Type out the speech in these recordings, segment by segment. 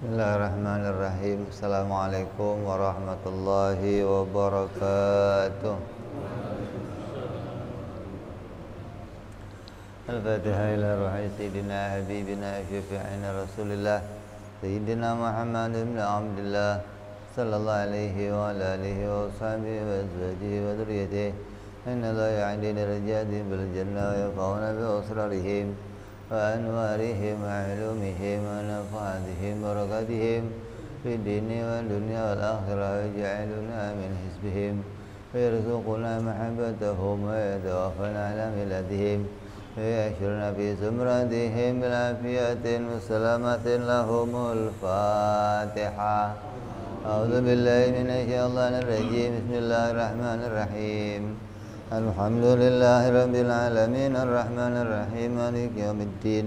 Bismillahirrahmanirrahim. Assalamualaikum warahmatullahi wabarakatuh. Al-Fatihah ila ruhi Sayyidina Habibina Syafi'ina Rasulillah Sayyidina Muhammad ibn Abdullah Sallallahu alaihi wa alihi wa sahbihi wa azwajihi wa dhurriyyatihi Inna la ya'di darajati bil jannah wa yafa'una bi asrarihim wa anwarihim wa ilumihim wa nafaatihim wa barakatihim fi dini wa dunya wal akhirah wa ja'aluna min hizbihim wa yarzuquna mahabbatahum wa yatawaffana ala miladihim ويحشرنا في زمرتهم بالعافية والسلامة لهم الفاتحة أعوذ بالله من الشيطان الرجيم بسم الله الرحمن الرحيم الحمد لله رب العالمين الرحمن الرحيم مالك يوم الدين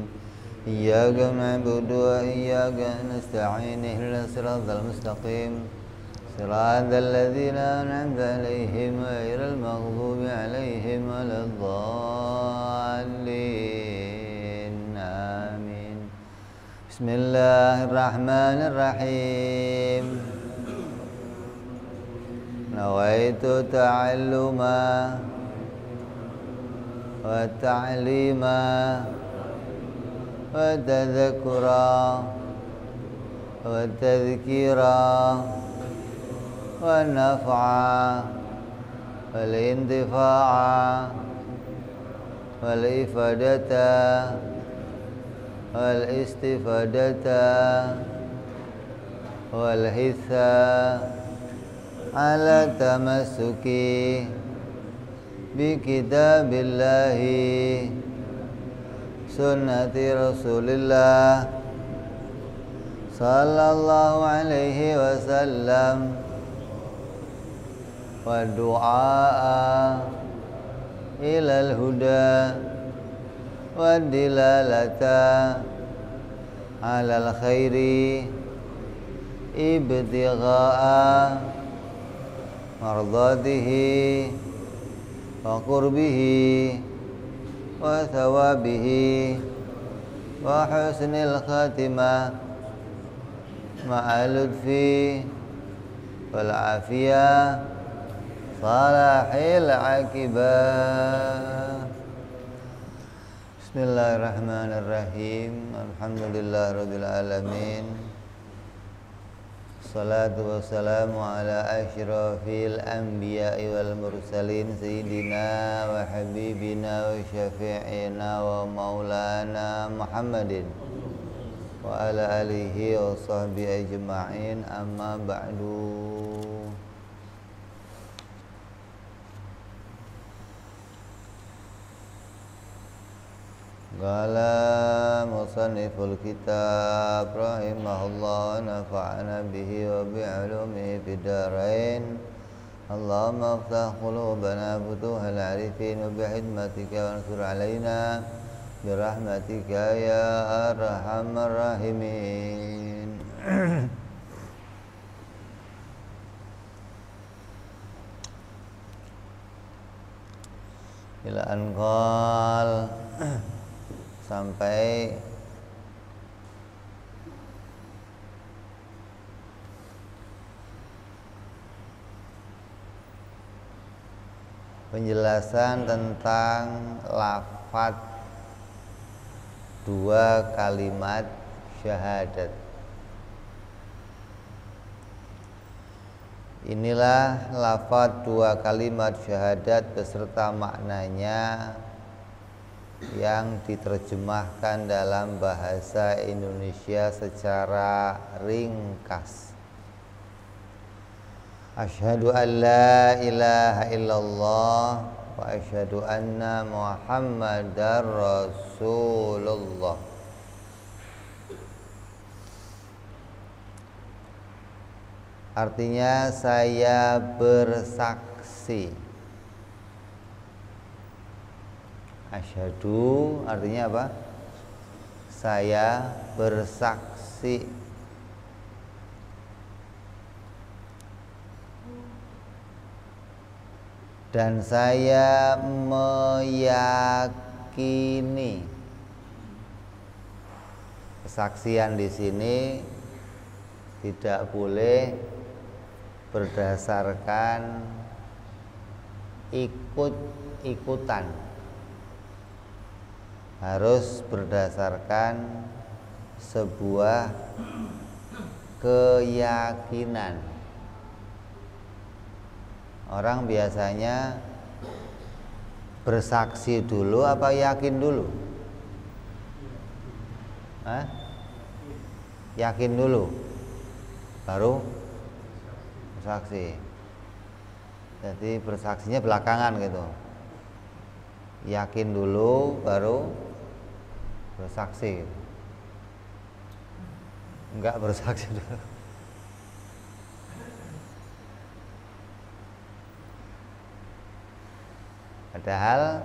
إياك نعبد وإياك نستعين اهدنا الصراط المستقيم صراط الذين أنعمت عليهم غير المغضوب عليهم ولا الضالين آمين بسم الله الرحمن الرحيم نويت تعلما وتعليما وتذكرا وتذكيرا والنفع والانتفاع والإفادة والاستفادة والحث على التمسك بكتاب الله سنة رسول الله صلى الله عليه وسلم والدعاء إلى الهدى والدلالة على الخير ابتغاء مرضاته وقربه وثوابه وحسن الخاتمة مع اللطف والعافية صلاح العاقبة. Bismillahirrahmanirrahim. Alhamdulillah rabbil alamin. Salatu wassalamu ala asyrafil anbiya'i wal mursalin sayyidina wa habibina wa syafi'ina wa maulana Muhammadin wa ala alihi wa sahbihi ajma'in, amma ba'du. Qala musanniful kitab rahimahullah nafa'ana bihi wa bi'ulumihi fid dharain. Allahumma aftah qulubana futuhal arifin wa bihidmatika wa ansur alaina birahmatika ya arhamar rahimin. Ila anqal sampai penjelasan tentang lafaz dua kalimat syahadat. Inilah lafaz dua kalimat syahadat beserta maknanya yang diterjemahkan dalam bahasa Indonesia secara ringkas. Asyhadu an la ilaha illallah wa asyhadu anna Muhammadar Rasulullah. Artinya saya bersaksi. Asyhadu artinya apa? Saya bersaksi. Dan saya meyakini. Kesaksian di sini tidak boleh berdasarkan ikut-ikutan, harus berdasarkan sebuah keyakinan. Orang biasanya bersaksi dulu apa yakin dulu? Hah? Yakin dulu baru bersaksi. Jadi bersaksinya belakangan gitu. Yakin dulu baru bersaksi. Enggak bersaksi dulu. Padahal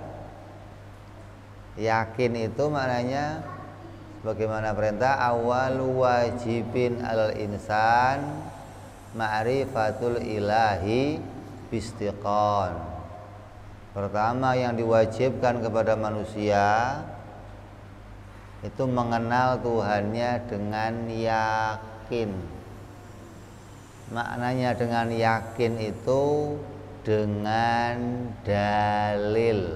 yakin itu maknanya bagaimana perintah awwalu wajibin alal insan ma'rifatul ilahi bistiqon. Pertama yang diwajibkan kepada manusia itu mengenal Tuhannya dengan yakin. Maknanya dengan yakin itu dengan dalil,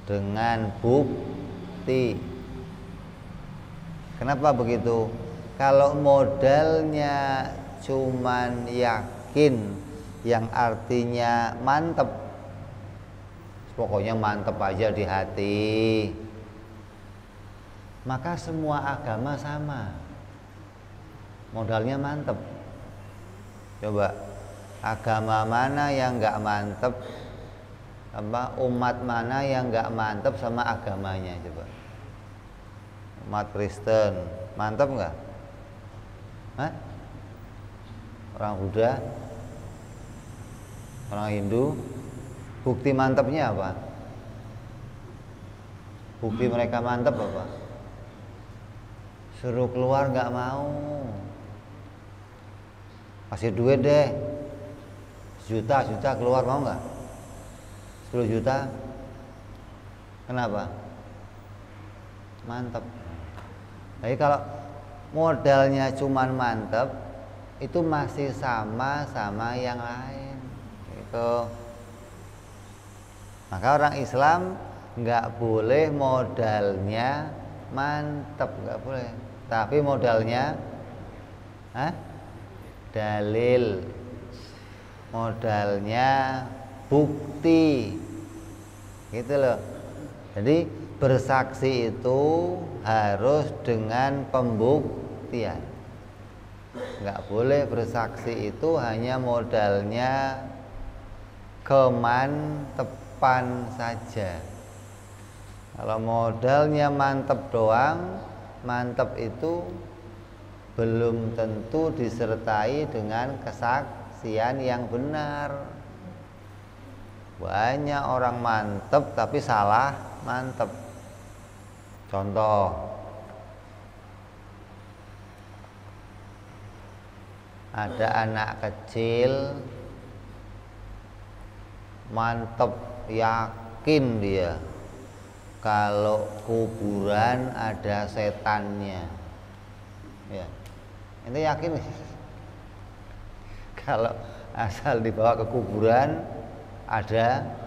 dengan bukti. Kenapa begitu? Kalau modalnya cuman yakin, yang artinya mantep, pokoknya mantep aja di hati, maka semua agama sama, modalnya mantep. Coba agama mana yang nggak mantep, umat mana yang nggak mantep sama agamanya? Coba umat Kristen mantep nggak? Orang Buddha, orang Hindu, bukti mantepnya apa? Bukti mereka mantep apa? Suruh keluar nggak mau, kasih duit deh, juta keluar mau nggak? 10 juta, kenapa? Mantep. Jadi kalau modalnya cuman mantep, itu masih sama yang lain. Gitu. Maka orang Islam nggak boleh modalnya mantep, nggak boleh. Tapi modalnya dalil, modalnya bukti, gitu loh. Jadi bersaksi itu harus dengan pembuktian. Nggak boleh bersaksi itu hanya modalnya kemantepan saja. Kalau modalnya mantep doang, mantep itu belum tentu disertai dengan kesaksian yang benar. Banyak orang mantep tapi salah mantep. Contoh, ada anak kecil mantep, yakin dia kalau kuburan ada setannya. Ya, itu yakin. Kalau asal dibawa ke kuburan ada.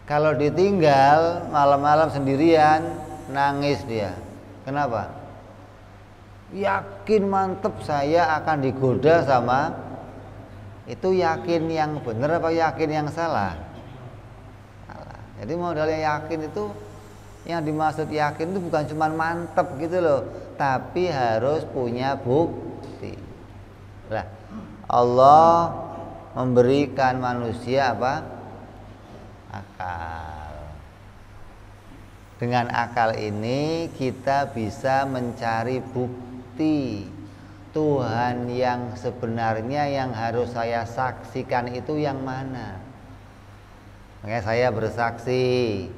Kalau ditinggal malam-malam sendirian, nangis dia. Kenapa? Yakin mantep saya akan digoda sama. Itu yakin yang benar apa yakin yang salah? Salah. Jadi modalnya yakin itu, yang dimaksud yakin itu bukan cuma mantep gitu loh, tapi harus punya bukti. Lah, Allah memberikan manusia apa? Akal. Dengan akal ini kita bisa mencari bukti Tuhan yang sebenarnya yang harus saya saksikan itu yang mana. Makanya saya bersaksi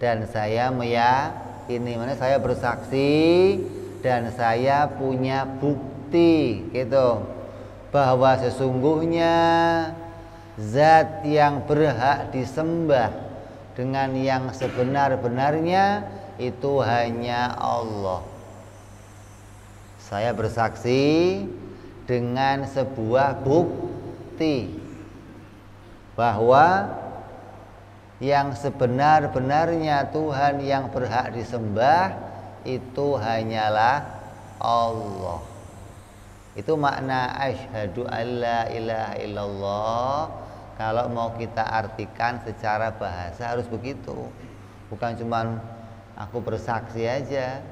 dan saya meyakini, mana saya bersaksi dan saya punya bukti gitu bahwa sesungguhnya zat yang berhak disembah dengan yang sebenar-benarnya itu hanya Allah. Saya bersaksi dengan sebuah bukti bahwa yang sebenar-benarnya Tuhan yang berhak disembah itu hanyalah Allah. Itu makna asyhadu alla ilaha illallah. Kalau mau kita artikan secara bahasa harus begitu. Bukan cuma aku bersaksi aja,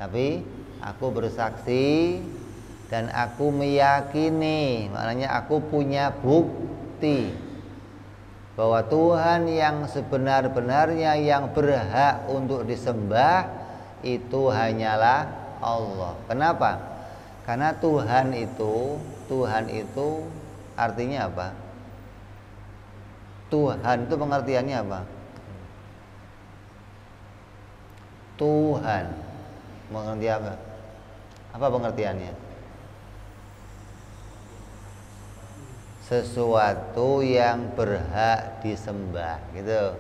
tapi aku bersaksi dan aku meyakini, maknanya aku punya bukti bahwa Tuhan yang sebenar-benarnya yang berhak untuk disembah itu hanyalah Allah. Kenapa? Karena Tuhan itu artinya apa? Tuhan itu pengertiannya apa? Tuhan mengerti apa? Apa pengertiannya? Sesuatu yang berhak disembah, gitu.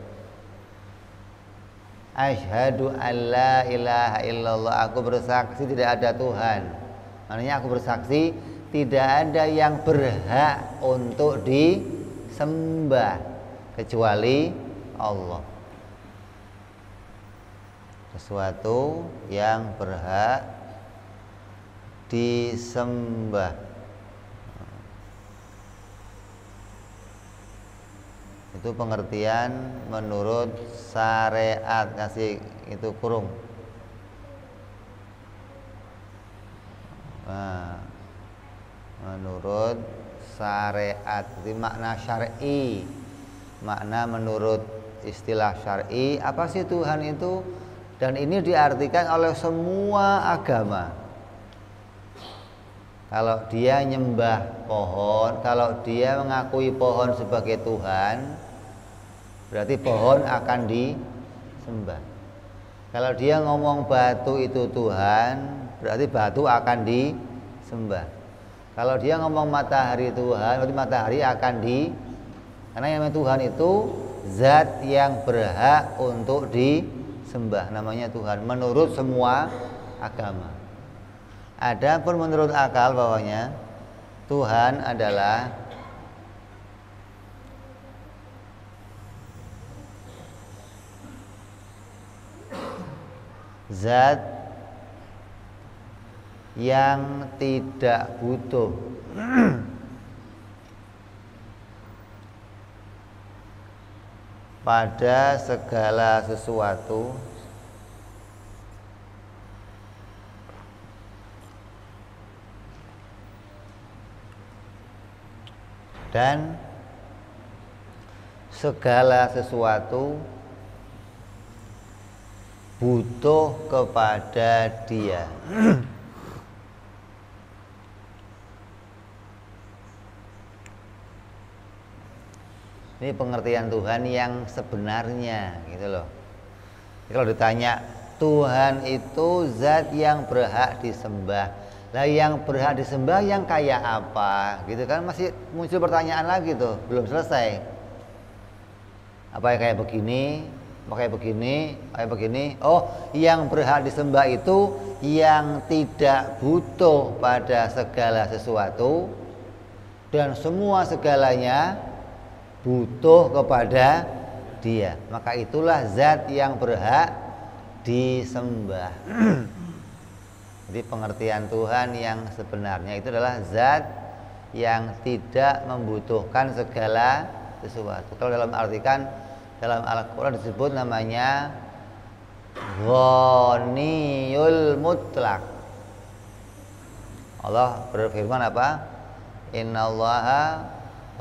Asyhadu alla ilaha illallah. Aku bersaksi tidak ada Tuhan. Maknanya aku bersaksi tidak ada yang berhak untuk disembah kecuali Allah. Sesuatu yang berhak disembah. Itu pengertian menurut syariat. Kasih itu kurung. Nah, menurut syariat. Jadi makna syar'i. Makna menurut istilah syar'i. Apa sih Tuhan itu? Dan ini diartikan oleh semua agama. Kalau dia nyembah pohon, kalau dia mengakui pohon sebagai Tuhan, berarti pohon akan disembah. Kalau dia ngomong batu itu Tuhan, berarti batu akan disembah. Kalau dia ngomong matahari Tuhan, berarti matahari akan karena yang namanya Tuhan itu zat yang berhak untuk disembah, namanya Tuhan menurut semua agama. Adapun menurut akal bahwanya Tuhan adalah zat yang tidak butuh pada segala sesuatu dan segala sesuatu butuh kepada Dia. Ini pengertian Tuhan yang sebenarnya, gitu loh. Jadi kalau ditanya Tuhan itu zat yang berhak disembah, lah yang berhak disembah yang kayak apa, gitu kan, masih muncul pertanyaan lagi tuh, belum selesai. Apa yang kayak begini, apa kayak begini, kayak begini. Oh, yang berhak disembah itu yang tidak butuh pada segala sesuatu dan semua segalanya butuh kepada Dia. Maka itulah zat yang berhak disembah. Jadi pengertian Tuhan yang sebenarnya itu adalah zat yang tidak membutuhkan segala sesuatu. Kalau dalam artikan dalam Al-Quran disebut namanya Ghaniyul Mutlaq. Allah berfirman apa? Innallaha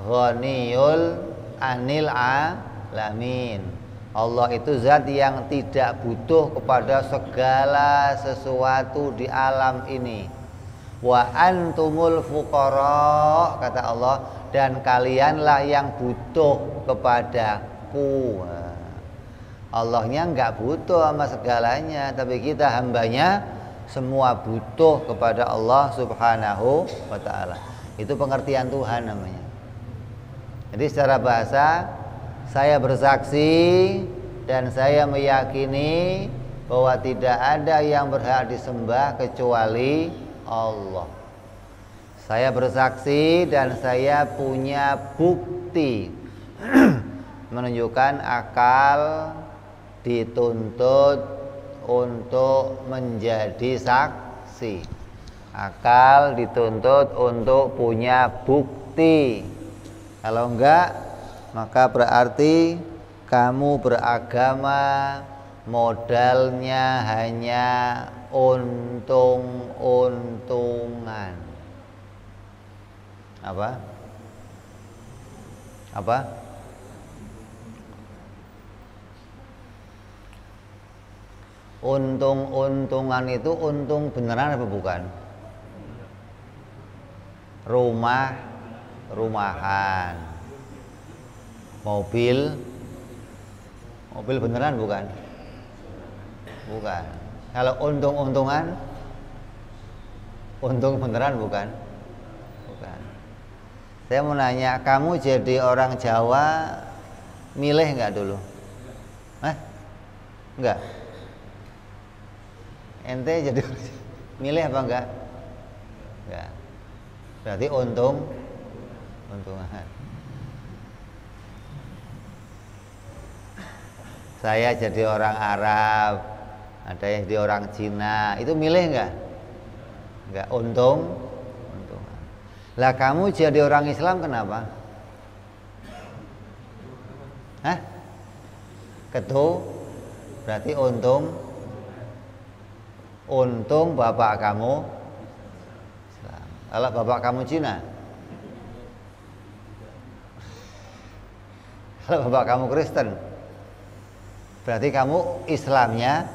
ghaniyul anil alamin. Allah itu zat yang tidak butuh kepada segala sesuatu di alam ini. Wa antumul fuqara, kata Allah, dan kalianlah yang butuh kepadaku. Allahnya enggak butuh sama segalanya, tapi kita hambanya semua butuh kepada Allah Subhanahu wa ta'ala. Itu pengertian Tuhan namanya. Jadi secara bahasa, saya bersaksi dan saya meyakini bahwa tidak ada yang berhak disembah kecuali Allah. Saya bersaksi dan saya punya bukti menunjukkan akal dituntut untuk menjadi saksi. Akal dituntut untuk punya bukti. Kalau enggak, maka berarti kamu beragama modalnya hanya untung-untungan. Apa? Untung-untungan itu untung beneran apa bukan? Rumahan. Mobil beneran bukan? Bukan. Kalau untung-untungan, untung beneran bukan? Bukan. Saya mau nanya, kamu jadi orang Jawa milih nggak dulu? Enggak. Ente jadi milih apa enggak? Enggak. Berarti untungan. Saya jadi orang Arab, ada yang jadi orang Cina, itu milih enggak? Enggak, untungan. Lah kamu jadi orang Islam kenapa? Berarti untung bapak kamu Islam. Kalau bapak kamu Cina, kalau bapak kamu Kristen, berarti kamu Islamnya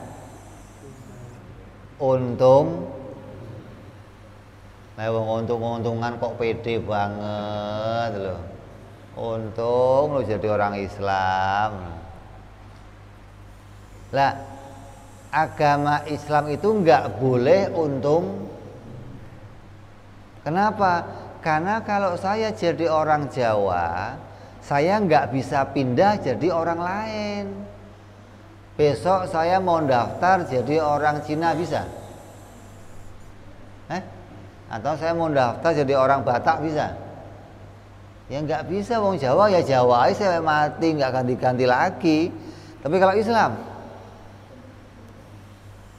untung. Nah, untung-untungan kok pede banget loh. Untung lo jadi orang Islam. Lah, agama Islam itu nggak boleh untung. Kenapa? Karena kalau saya jadi orang Jawa, saya nggak bisa pindah jadi orang lain. Besok saya mau daftar jadi orang Cina bisa? Atau saya mau daftar jadi orang Batak bisa? Ya nggak bisa, wong Jawa ya Jawa aja sampai mati, nggak ganti-ganti lagi. Tapi kalau Islam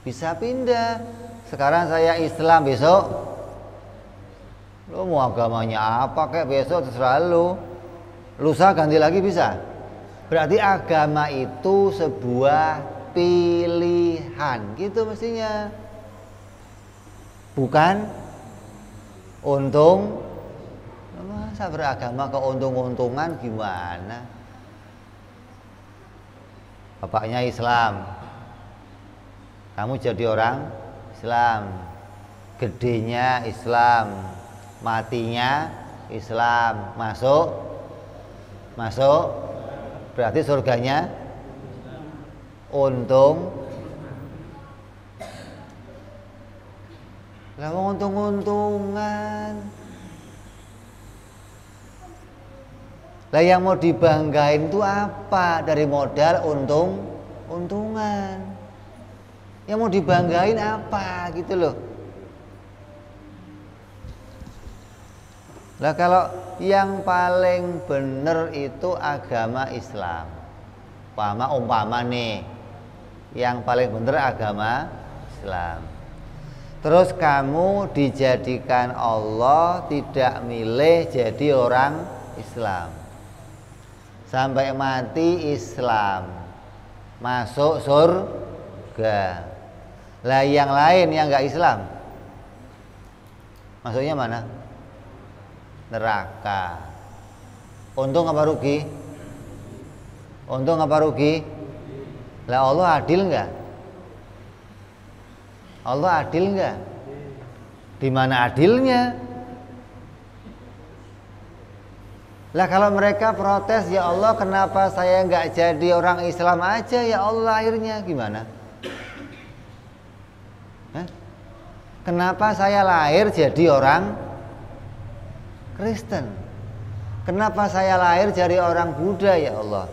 bisa pindah. Sekarang saya Islam, besok lo mau agamanya apa kayak besok terserah lo. Lusa ganti lagi bisa. Berarti agama itu sebuah pilihan, gitu mestinya. Bukan untung. Masa beragama keuntung-untungan gimana? Bapaknya Islam, kamu jadi orang Islam, gedenya Islam, matinya Islam, masuk berarti surganya untung. Lah untung-untungan. Lah yang mau dibanggain itu apa? Dari modal untung-untungan. Yang mau dibanggain apa gitu loh. Lah kalau yang paling bener itu agama Islam. Umpama nih, yang paling bener agama Islam. Terus kamu dijadikan Allah tidak milih jadi orang Islam. Sampai mati Islam, masuk surga. Lah yang lain yang enggak Islam, masuknya mana? Neraka. Untung apa rugi? Untung apa rugi? Lah Allah adil enggak? Allah adil enggak? Di mana adilnya? Lah kalau mereka protes, ya Allah kenapa saya enggak jadi orang Islam aja ya Allah, akhirnya gimana? Kenapa saya lahir jadi orang Kristen? Kenapa saya lahir jadi orang Buddha ya Allah?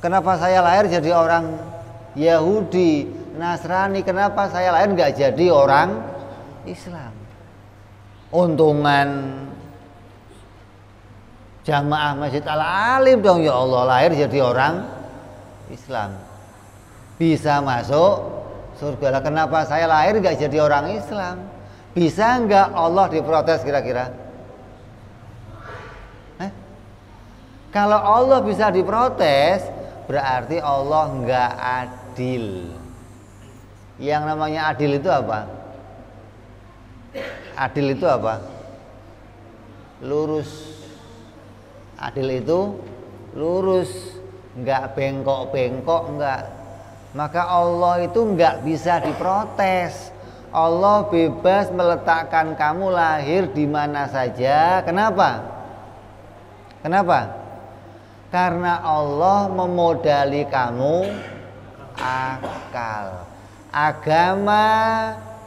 Kenapa saya lahir jadi orang Yahudi, Nasrani? Kenapa saya lahir nggak jadi orang Islam? untungan jamaah Masjid Al-Alim dong, ya Allah, lahir jadi orang Islam, bisa masuk surga. Lah kenapa saya lahir nggak jadi orang Islam? Bisa nggak Allah diprotes kira-kira? Kalau Allah bisa diprotes, berarti Allah nggak adil. Yang namanya adil itu apa? Adil itu apa? Lurus. Adil itu lurus, nggak bengkok-bengkok, nggak. Maka Allah itu nggak bisa diprotes. Allah bebas meletakkan kamu lahir di mana saja. Kenapa? Kenapa? Karena Allah memodali kamu akal. Agama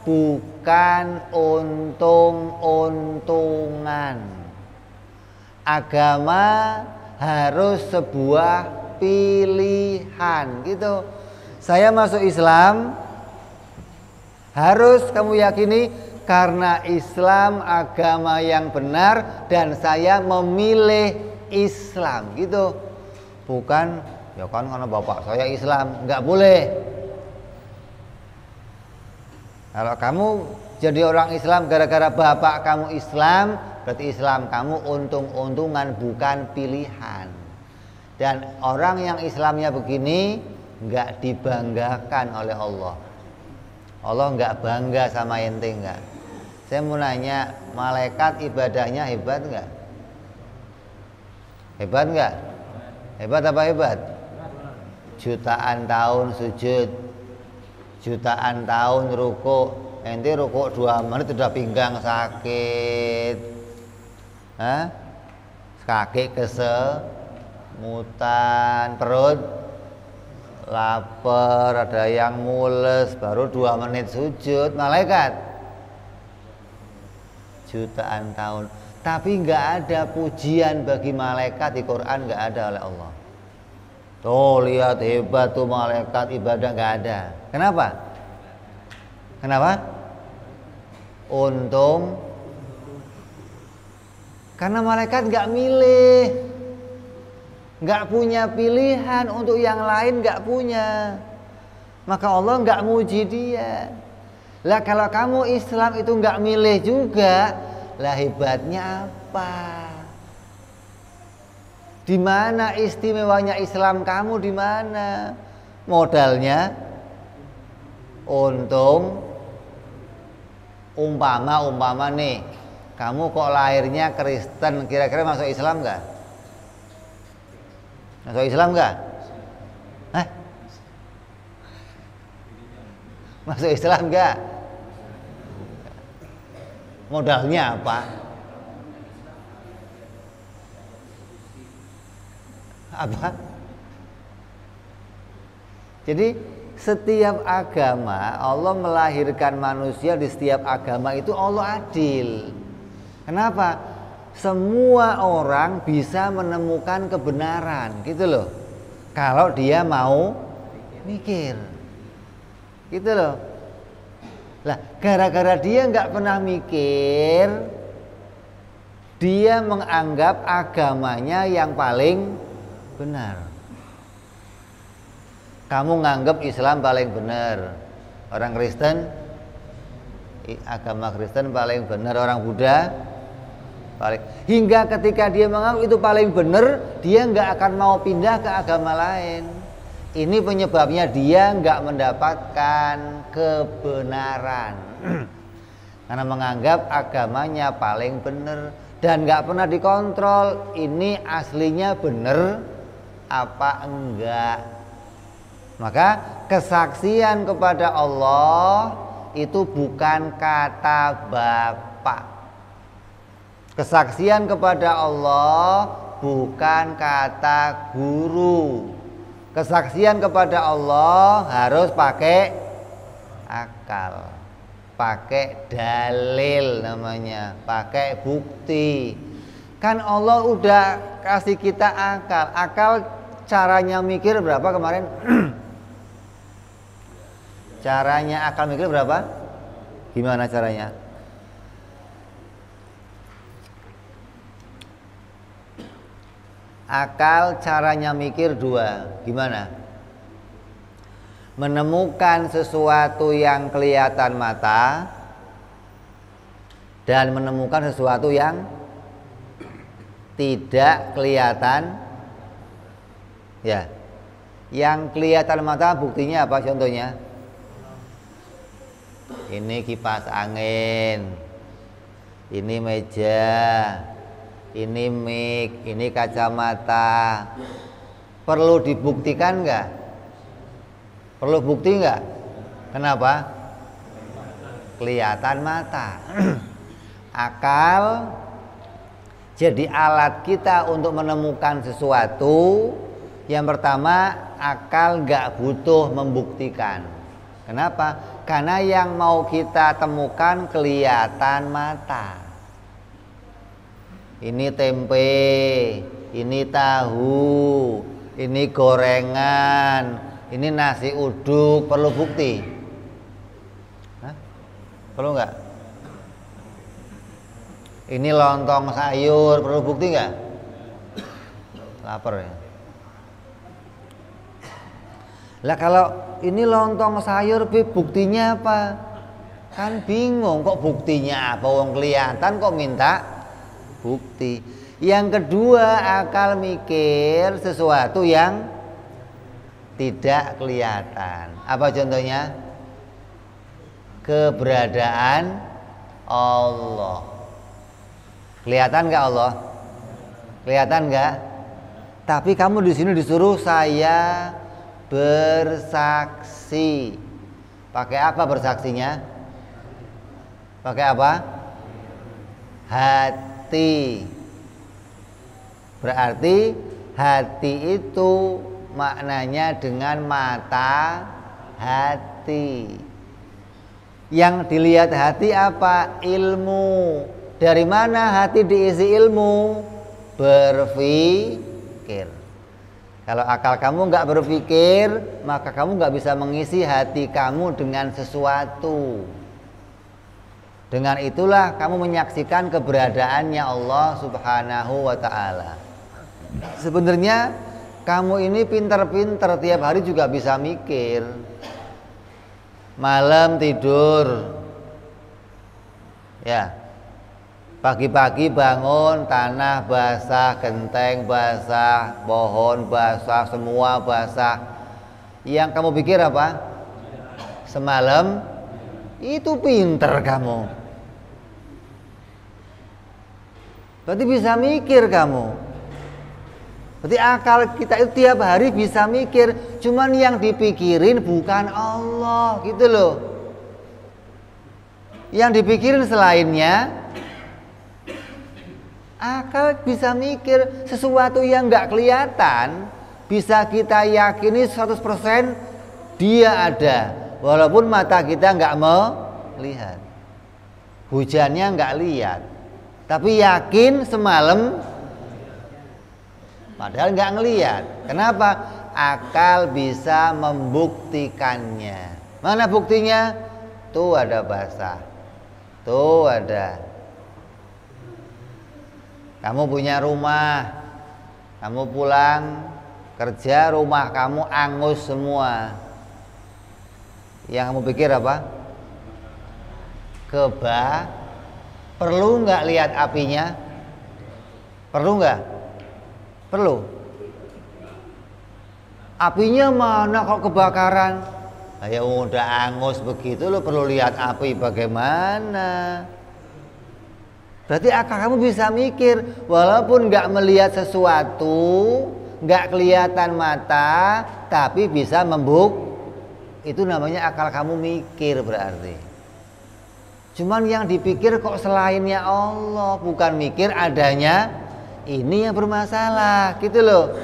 bukan untung-untungan. Agama harus sebuah pilihan, gitu. Saya masuk Islam, harus kamu yakini karena Islam agama yang benar dan saya memilih Islam, gitu. Bukan ya kan karena bapak saya Islam, nggak boleh. Kalau kamu jadi orang Islam gara-gara bapak kamu Islam, berarti Islam kamu untung-untungan, bukan pilihan. Dan orang yang Islamnya begini nggak dibanggakan oleh Allah. Allah nggak bangga sama ente, nggak. Saya mau nanya, malaikat ibadahnya hebat nggak? Hebat nggak? Hebat apa hebat? Jutaan tahun sujud, jutaan tahun ruku, ente ruku 2 menit udah pinggang sakit, kaki kesemutan, perut lapar, ada yang mules, baru 2 menit sujud. Malaikat jutaan tahun, tapi nggak ada pujian bagi malaikat di Quran, nggak ada oleh Allah. Tuh lihat hebat tuh malaikat, ibadah nggak ada. Kenapa? Kenapa? Untung karena malaikat nggak milih, nggak punya pilihan untuk yang lain, nggak punya. Maka Allah nggak muji dia. Lah kalau kamu Islam itu nggak milih juga, lah hebatnya apa? Di mana istimewanya Islam kamu, di mana? Modalnya untung. Umpama nih, kamu kok lahirnya Kristen, kira-kira masuk Islam nggak? Masuk Islam nggak? Masuk Islam nggak? Modalnya apa? Apa? Jadi setiap agama Allah melahirkan manusia, di setiap agama itu Allah adil. Kenapa? Semua orang bisa menemukan kebenaran, gitu loh. Kalau dia mau mikir, gitu loh. Lah, gara-gara dia nggak pernah mikir, dia menganggap agamanya yang paling benar. Kamu nganggap Islam paling benar, orang Kristen, agama Kristen paling benar, orang Buddha paling. Hingga ketika dia menganggap itu paling benar, dia nggak akan mau pindah ke agama lain. Ini penyebabnya dia nggak mendapatkan kebenaran karena menganggap agamanya paling benar dan nggak pernah dikontrol ini aslinya benar apa enggak. Maka kesaksian kepada Allah itu bukan kata bapak. Kesaksian kepada Allah bukan kata guru. Kesaksian kepada Allah harus pakai akal, pakai dalil namanya, pakai bukti. Kan Allah udah kasih kita akal. Akal caranya mikir berapa kemarin? Caranya akal mikir berapa? Gimana caranya? Akal caranya mikir dua. Gimana? Menemukan sesuatu yang kelihatan mata dan menemukan sesuatu yang tidak kelihatan. Ya, yang kelihatan mata buktinya apa contohnya? Ini kipas angin, ini meja, ini mic, ini kacamata. Perlu dibuktikan nggak? Perlu bukti nggak? Kenapa? Kelihatan mata. Akal jadi alat kita untuk menemukan sesuatu. Yang pertama, akal nggak butuh membuktikan. Kenapa? Karena yang mau kita temukan kelihatan mata. Ini tempe, ini tahu, ini gorengan, ini nasi uduk. Perlu bukti? Hah? Perlu nggak? Ini lontong sayur. Perlu bukti nggak? Lapar ya. Lah kalau ini lontong sayur, buktinya apa? Kan bingung, kok buktinya apa? Wong kelihatan kok minta bukti. Yang kedua, akal mikir sesuatu yang tidak kelihatan. Apa contohnya? Keberadaan Allah. Kelihatan nggak Allah? Kelihatan nggak? Tapi kamu di sini disuruh saya bersaksi. Pakai apa bersaksinya? Pakai apa? Hati. Berarti hati itu maknanya dengan mata hati. Yang dilihat hati apa? Ilmu. Dari mana hati diisi ilmu? Berpikir. Kalau akal kamu nggak berpikir, maka kamu nggak bisa mengisi hati kamu dengan sesuatu. Dengan itulah kamu menyaksikan keberadaannya Allah Subhanahu wa ta'ala. Sebenarnya kamu ini pinter-pinter, tiap hari juga bisa mikir. Malam tidur, ya, pagi-pagi bangun, tanah basah, genteng basah, pohon basah, semua basah. Yang kamu pikir apa? Semalam itu pinter kamu. Berarti bisa mikir kamu. Berarti akal kita itu tiap hari bisa mikir. Cuman yang dipikirin bukan Allah, gitu loh. Yang dipikirin selainnya. Akal bisa mikir sesuatu yang nggak kelihatan, bisa kita yakini 100% dia ada, walaupun mata kita nggak melihat. Hujannya nggak lihat, tapi yakin semalam, padahal nggak ngelihat. Kenapa? Akal bisa membuktikannya. Mana buktinya? Tuh ada basah, tuh ada. Kamu punya rumah, kamu pulang kerja, rumah kamu angus semua. Yang kamu pikir apa? Perlu nggak lihat apinya? Perlu nggak? Perlu. Apinya mana kok kebakaran? Ya udah angus begitu, lo perlu lihat api bagaimana? Berarti akal kamu bisa mikir, walaupun nggak melihat sesuatu, nggak kelihatan mata, tapi bisa itu namanya akal kamu mikir berarti. Cuman yang dipikir kok selainnya Allah, bukan mikir adanya ini yang bermasalah, gitu loh.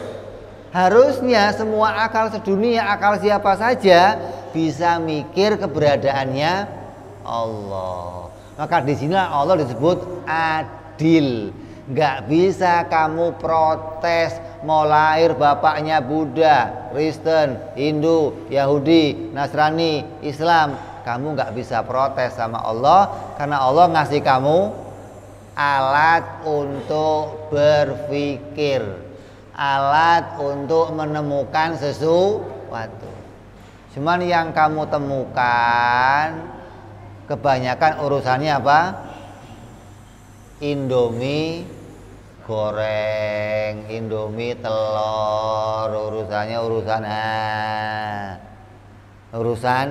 Harusnya semua akal sedunia, akal siapa saja bisa mikir keberadaannya Allah. Maka di sini Allah disebut adil. Nggak bisa kamu protes mau lahir bapaknya Buddha, Kristen, Hindu, Yahudi, Nasrani, Islam. Kamu nggak bisa protes sama Allah karena Allah ngasih kamu alat untuk berpikir. alat untuk menemukan sesuatu. Cuman yang kamu temukan kebanyakan urusannya apa? Indomie goreng, Indomie telur, urusannya urusan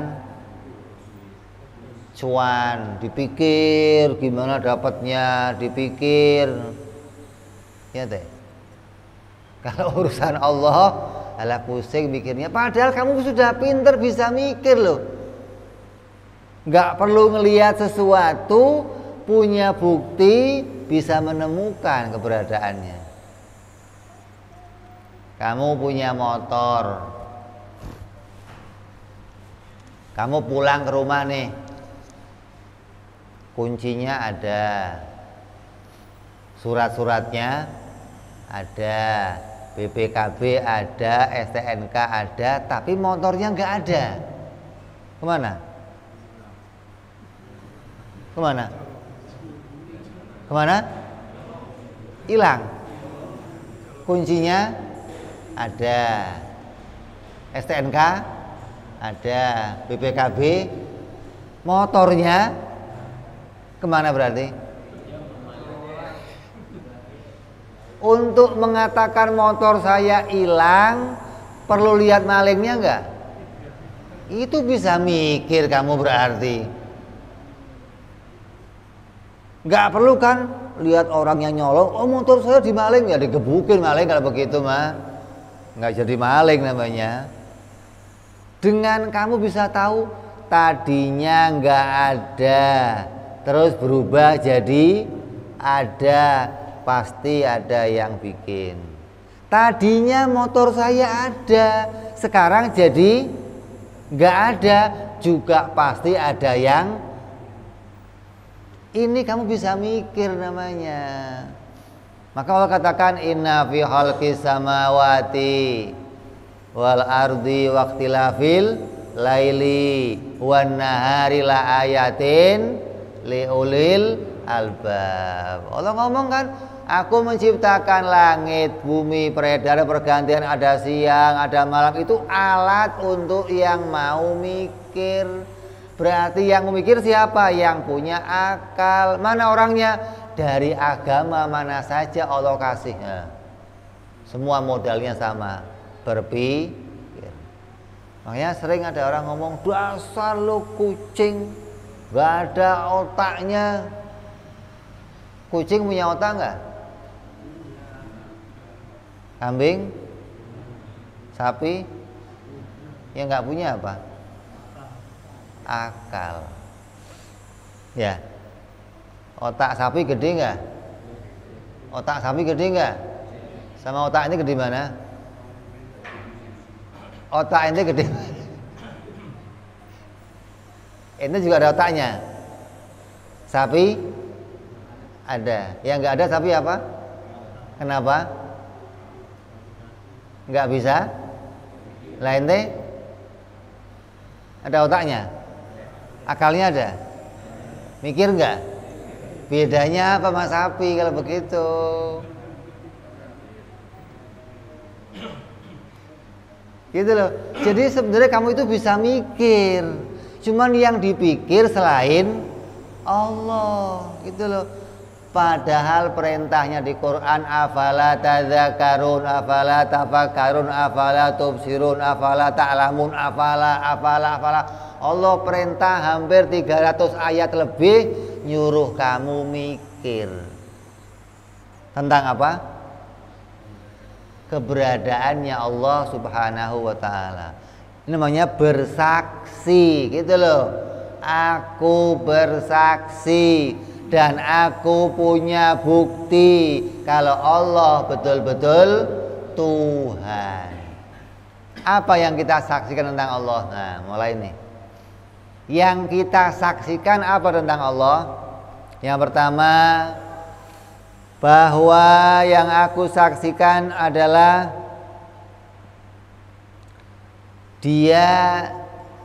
cuan, dipikir gimana dapatnya, dipikir ya teh. Kalau urusan Allah alah pusing mikirnya, padahal kamu sudah pinter bisa mikir loh, nggak perlu ngelihat sesuatu, punya bukti bisa menemukan keberadaannya. Kamu punya motor, kamu pulang ke rumah nih, kuncinya ada, surat-suratnya ada, BPKB ada, STNK ada, tapi motornya nggak ada. Kemana? Kemana? Kemana? Hilang. Kuncinya ada, STNK ada, BPKB, motornya kemana berarti? Untuk mengatakan motor saya hilang, perlu lihat malingnya enggak? Itu bisa mikir kamu berarti. Enggak perlu kan lihat orang yang nyolong, oh motor saya dimaling, ya digebukin maling kalau begitu mah. Enggak jadi maling namanya. Dengan kamu bisa tahu tadinya enggak ada, terus berubah jadi ada, pasti ada yang bikin. Tadinya motor saya ada, sekarang jadi nggak ada, juga pasti ada yang. Ini kamu bisa mikir namanya. Maka Allah katakan inna fi khalqis samawati wal ardi waqtilafil laili wan nahari la ayatin liulil albab. Allah ngomong kan, aku menciptakan langit, bumi, peredaran, pergantian, ada siang, ada malam. Itu alat untuk yang mau mikir. Berarti yang memikir siapa? Yang punya akal. Mana orangnya? Dari agama mana saja Allah kasih. Semua modalnya sama, berpikir. Makanya sering ada orang ngomong, dasar lo kucing, gak ada otaknya. Kucing punya otak nggak? Kambing, sapi, yang nggak punya apa? Akal. Ya. Otak sapi gede nggak? Otak sapi gede nggak? Sama otak ini gede mana? Otak ini gede mana? Ini juga ada otaknya. Sapi ada. Yang nggak ada sapi apa? Kenapa? Nggak bisa? Lain deh. Ada otaknya? Akalnya ada? Mikir nggak? Bedanya apa sama sapi kalau begitu? Gitu loh. Jadi sebenarnya kamu itu bisa mikir, cuman yang dipikir selain Allah, gitu loh. Padahal perintahnya di Quran, afala tadzakarun, afala tafakkarun, afala tubsirun, afala ta'lamun, afala. Allah perintah hampir 300 ayat lebih nyuruh kamu mikir. Tentang apa? Keberadaannya Allah Subhanahu wa taala. Ini namanya bersaksi, gitu loh. Aku bersaksi dan aku punya bukti kalau Allah betul-betul Tuhan. Apa yang kita saksikan tentang Allah? Nah, mulai nih. Yang kita saksikan apa tentang Allah? Yang pertama, bahwa yang aku saksikan adalah Dia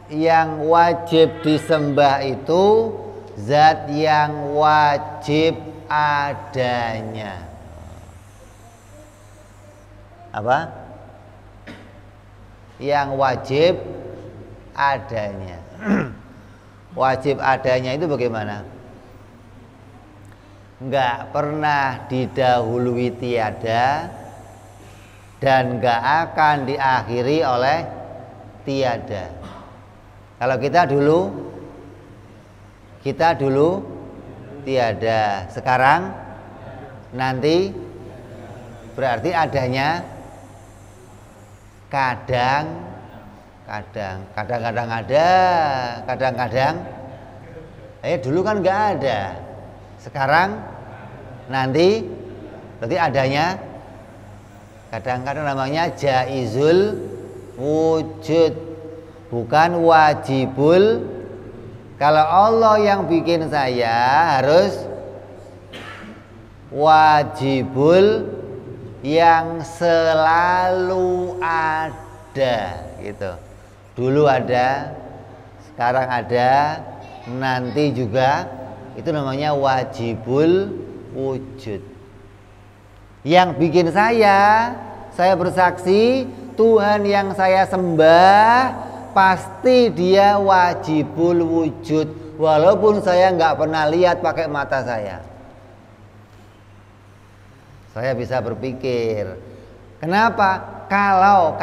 yang wajib disembah itu zat yang wajib adanya. Apa? Yang wajib adanya. Wajib adanya itu bagaimana? Enggak pernah didahului tiada dan enggak akan diakhiri oleh tiada. Kalau kita dulu tiada, sekarang nanti berarti adanya kadang-kadang ada, kadang-kadang dulu kan nggak ada, sekarang nanti berarti adanya kadang-kadang. Namanya jaizul wujud, bukan wajibul. Kalau Allah yang bikin saya harus wajibul yang selalu ada gitu. Dulu ada, sekarang ada, nanti juga. Itu namanya wajibul wujud. Yang bikin saya bersaksi Tuhan yang saya sembah pasti dia wajibul wujud, walaupun saya nggak pernah lihat pakai mata saya. Saya bisa berpikir, kenapa? Kalau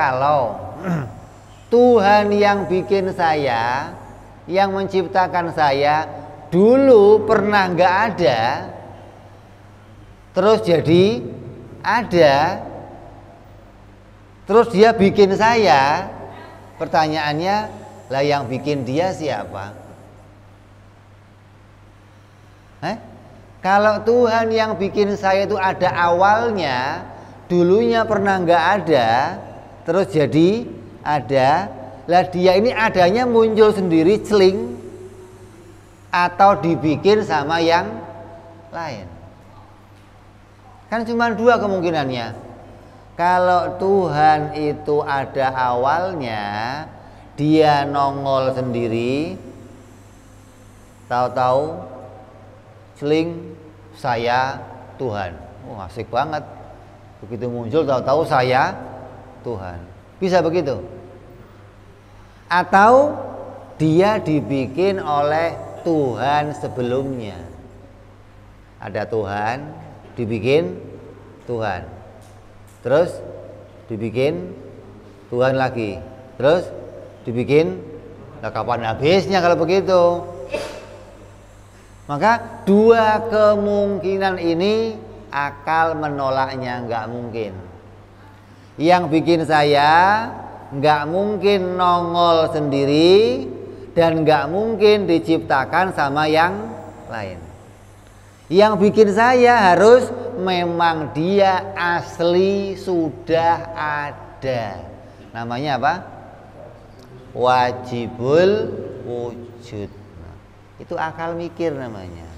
Tuhan yang bikin saya, yang menciptakan saya dulu pernah nggak ada, terus jadi ada, terus dia bikin saya. Pertanyaannya, lah yang bikin dia siapa? Kalau Tuhan yang bikin saya itu ada awalnya, dulunya pernah nggak ada, terus jadi ada, lah dia ini adanya muncul sendiri celing atau dibikin sama yang lain? Kan cuma dua kemungkinannya. Kalau Tuhan itu ada awalnya, dia nongol sendiri, tahu-tahu celing saya Tuhan. Asik banget. Begitu muncul tahu-tahu saya Tuhan. Bisa begitu? Atau dia dibikin oleh Tuhan sebelumnya. Ada Tuhan, dibikin Tuhan. Terus dibikin Tuhan lagi. Terus dibikin, nah kapan habisnya kalau begitu? Maka dua kemungkinan ini akal menolaknya nggak mungkin. Yang bikin saya nggak mungkin nongol sendiri dan nggak mungkin diciptakan sama yang lain. Yang bikin saya harus memang dia asli sudah ada. Namanya apa? Wajibul wujud. Nah, itu akal mikir namanya.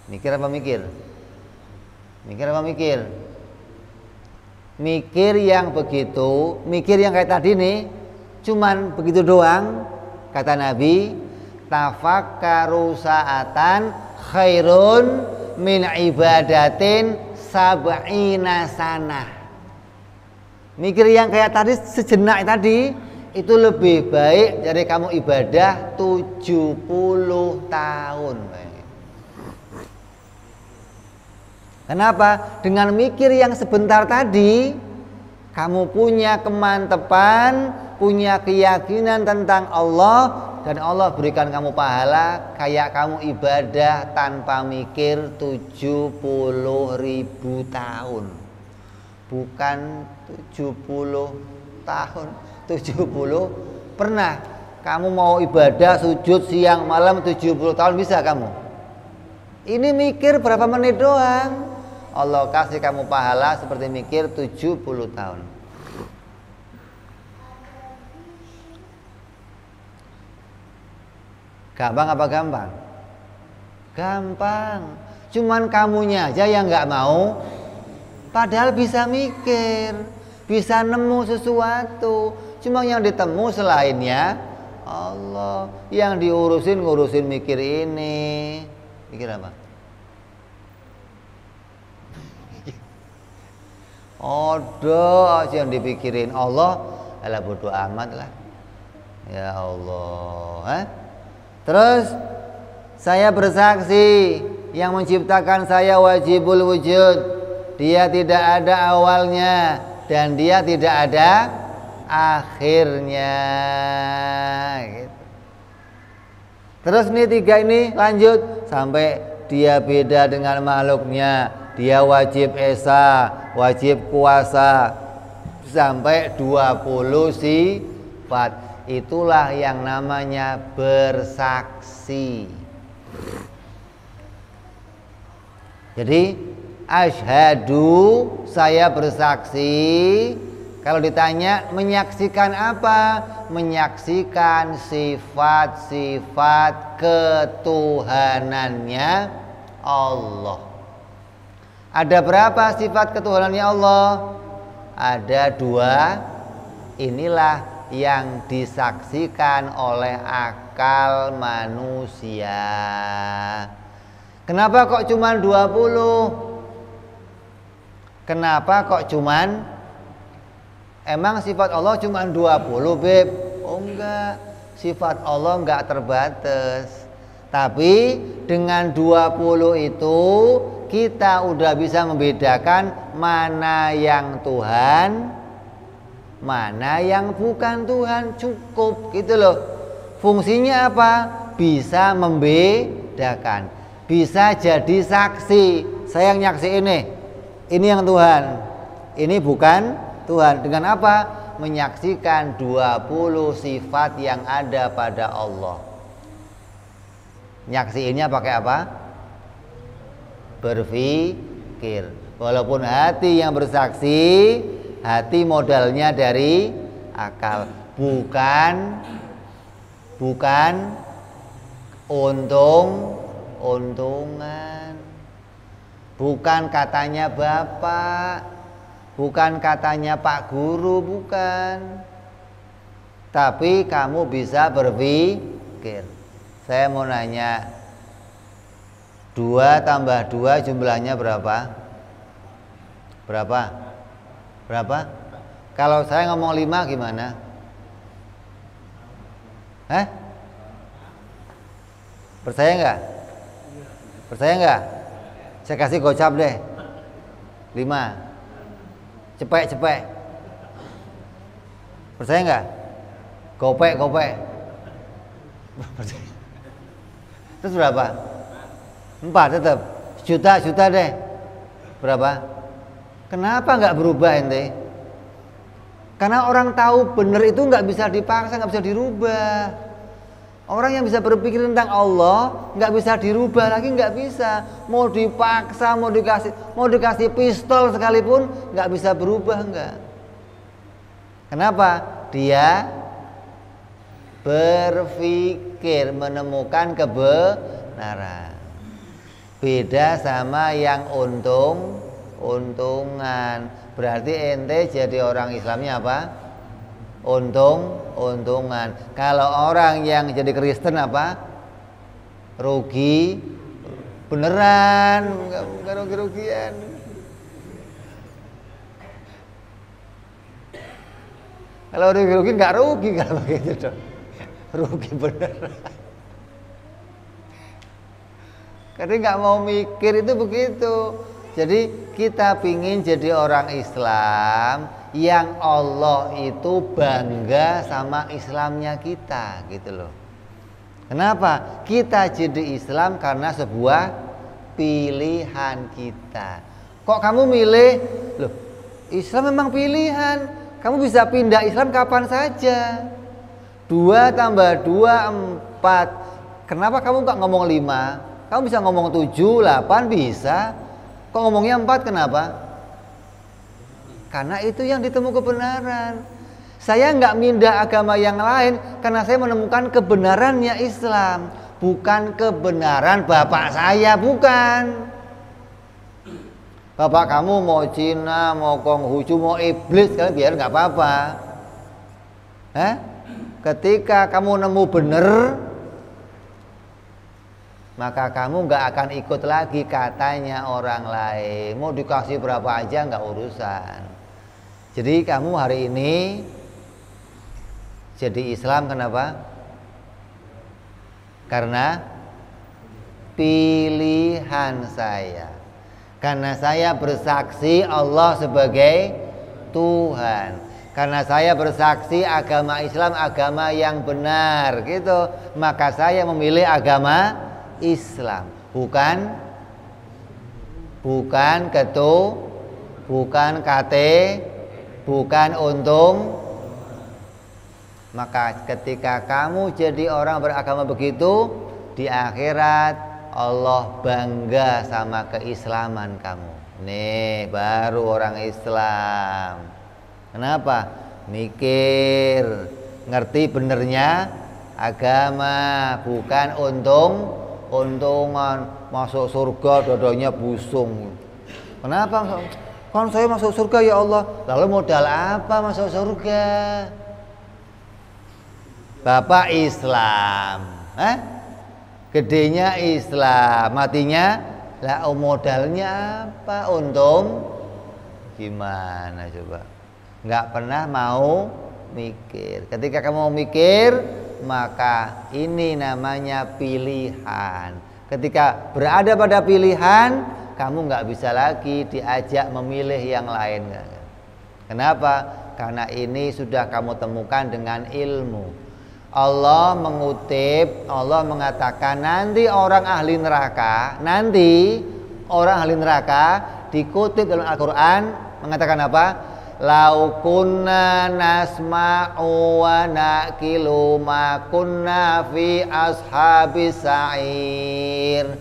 Mikir apa mikir? Mikir apa mikir? Mikir yang begitu, mikir yang kayak tadi nih, cuman begitu doang. Kata Nabi, tafakkaru sa'atan khairun min ibadatin sab'ina sanah. Mikir yang kayak tadi sejenak tadi itu lebih baik dari kamu ibadah 70 tahun. Kenapa? Dengan mikir yang sebentar tadi kamu punya kemantapan, punya keyakinan tentang Allah, dan Allah berikan kamu pahala kayak kamu ibadah tanpa mikir 70.000 tahun. Bukan 70 tahun, 70 pernah kamu mau ibadah sujud siang malam 70 tahun bisa kamu? Ini mikir berapa menit doang, Allah kasih kamu pahala seperti mikir 70 tahun. Gampang apa gampang? Gampang. Cuman kamunya aja yang nggak mau. Padahal bisa mikir, bisa nemu sesuatu. Cuma yang ditemu selainnya Allah. Yang ngurusin mikir ini. Mikir apa? Ada aja yang dipikirin Allah, alah bodo amat lah. Ya Allah. Terus saya bersaksi yang menciptakan saya wajibul wujud. Dia tidak ada awalnya dan dia tidak ada akhirnya. Gitu. Terus nih tiga ini lanjut sampai dia beda dengan makhluknya. Dia wajib esa, wajib kuasa, sampai 20 sifat. Itulah yang namanya bersaksi. Jadi asyhadu, saya bersaksi. Kalau ditanya menyaksikan apa? Menyaksikan sifat-sifat ketuhanannya Allah. Ada berapa sifat ketuhanannya Allah? Ada 2. Inilah yang disaksikan oleh akal manusia. Kenapa kok cuman 20? Kenapa kok cuman? Emang sifat Allah cuman 20, Beb? Oh enggak. Sifat Allah enggak terbatas. Tapi dengan 20 itu kita udah bisa membedakan mana yang Tuhan, mana yang bukan Tuhan. Cukup gitu loh. Fungsinya apa? Bisa membedakan, bisa jadi saksi. Saya yang nyaksi ini yang Tuhan, ini bukan Tuhan. Dengan apa? Menyaksikan 20 sifat yang ada pada Allah. Nyaksiinnya pakai apa? Berpikir. Walaupun hati yang bersaksi, hati modalnya dari akal, bukan untungan, bukan katanya bapak, bukan katanya pak guru, bukan. Tapi kamu bisa berpikir. Saya mau nanya, 2 tambah 2 jumlahnya berapa? Berapa? Kalau saya ngomong 5 gimana? Percaya nggak? Percaya nggak? Saya kasih gocap deh. 5. Cepet. Percaya nggak? Gopek. Terus berapa? 4 tetap. Juta deh. Berapa? Kenapa nggak berubah ente? Karena orang tahu benar itu nggak bisa dipaksa, nggak bisa dirubah. Orang yang bisa berpikir tentang Allah nggak bisa dirubah lagi, nggak bisa. Mau dipaksa, mau dikasih pistol sekalipun nggak bisa berubah, nggak. Kenapa? Dia berpikir menemukan kebenaran. Beda sama yang untungan. Berarti ente jadi orang Islamnya apa? Untungan. Kalau orang yang jadi Kristen apa? Rugi beneran, bukan rugi-rugian. Kalau rugi nggak rugi kalau begitu dong. Rugi beneran. Karena nggak mau mikir itu begitu. Jadi kita pingin jadi orang Islam yang Allah itu bangga sama Islamnya kita, gitu loh. Kenapa? Kita jadi Islam karena sebuah pilihan kita. Kok kamu milih? Loh, Islam memang pilihan. Kamu bisa pindah Islam kapan saja. 2 tambah 2 4. Kenapa kamu nggak ngomong 5? Kamu bisa ngomong 7, 8 bisa. Kok ngomongnya 4 kenapa? Karena itu yang ditemu kebenaran. Saya nggak mindah agama yang lain karena saya menemukan kebenarannya Islam. Bukan kebenaran bapak saya, bukan. Bapak kamu mau Cina, mau Konghucu, mau iblis, kalian biar nggak apa-apa. Ketika kamu nemu bener, maka kamu nggak akan ikut lagi katanya orang lain. Mau dikasih berapa aja nggak urusan. Jadi kamu hari ini jadi Islam kenapa? Karena pilihan saya. Karena saya bersaksi Allah sebagai Tuhan. Karena saya bersaksi agama Islam agama yang benar gitu. Maka saya memilih agama Islam. Bukan ketu, bukan KT, bukan untung. Maka ketika kamu jadi orang beragama begitu, di akhirat Allah bangga sama keislaman kamu. Nih baru orang Islam. Kenapa? Mikir, ngerti benernya agama, bukan untungan. Masuk surga dodonya busung. Kenapa? Kan saya masuk surga ya Allah. Lalu modal apa masuk surga? Bapak Islam, gedenya Islam, matinya lah modalnya apa? Untung gimana coba? Nggak pernah mau mikir. Ketika kamu mau mikir, maka ini namanya pilihan. Ketika berada pada pilihan, kamu nggak bisa lagi diajak memilih yang lain. Kenapa? Karena ini sudah kamu temukan dengan ilmu. Allah mengatakan nanti orang ahli neraka dikutip dalam Al-Quran mengatakan apa? Lau kunna nasma'u wa naqilu ma kunna fi ashabis sa'ir.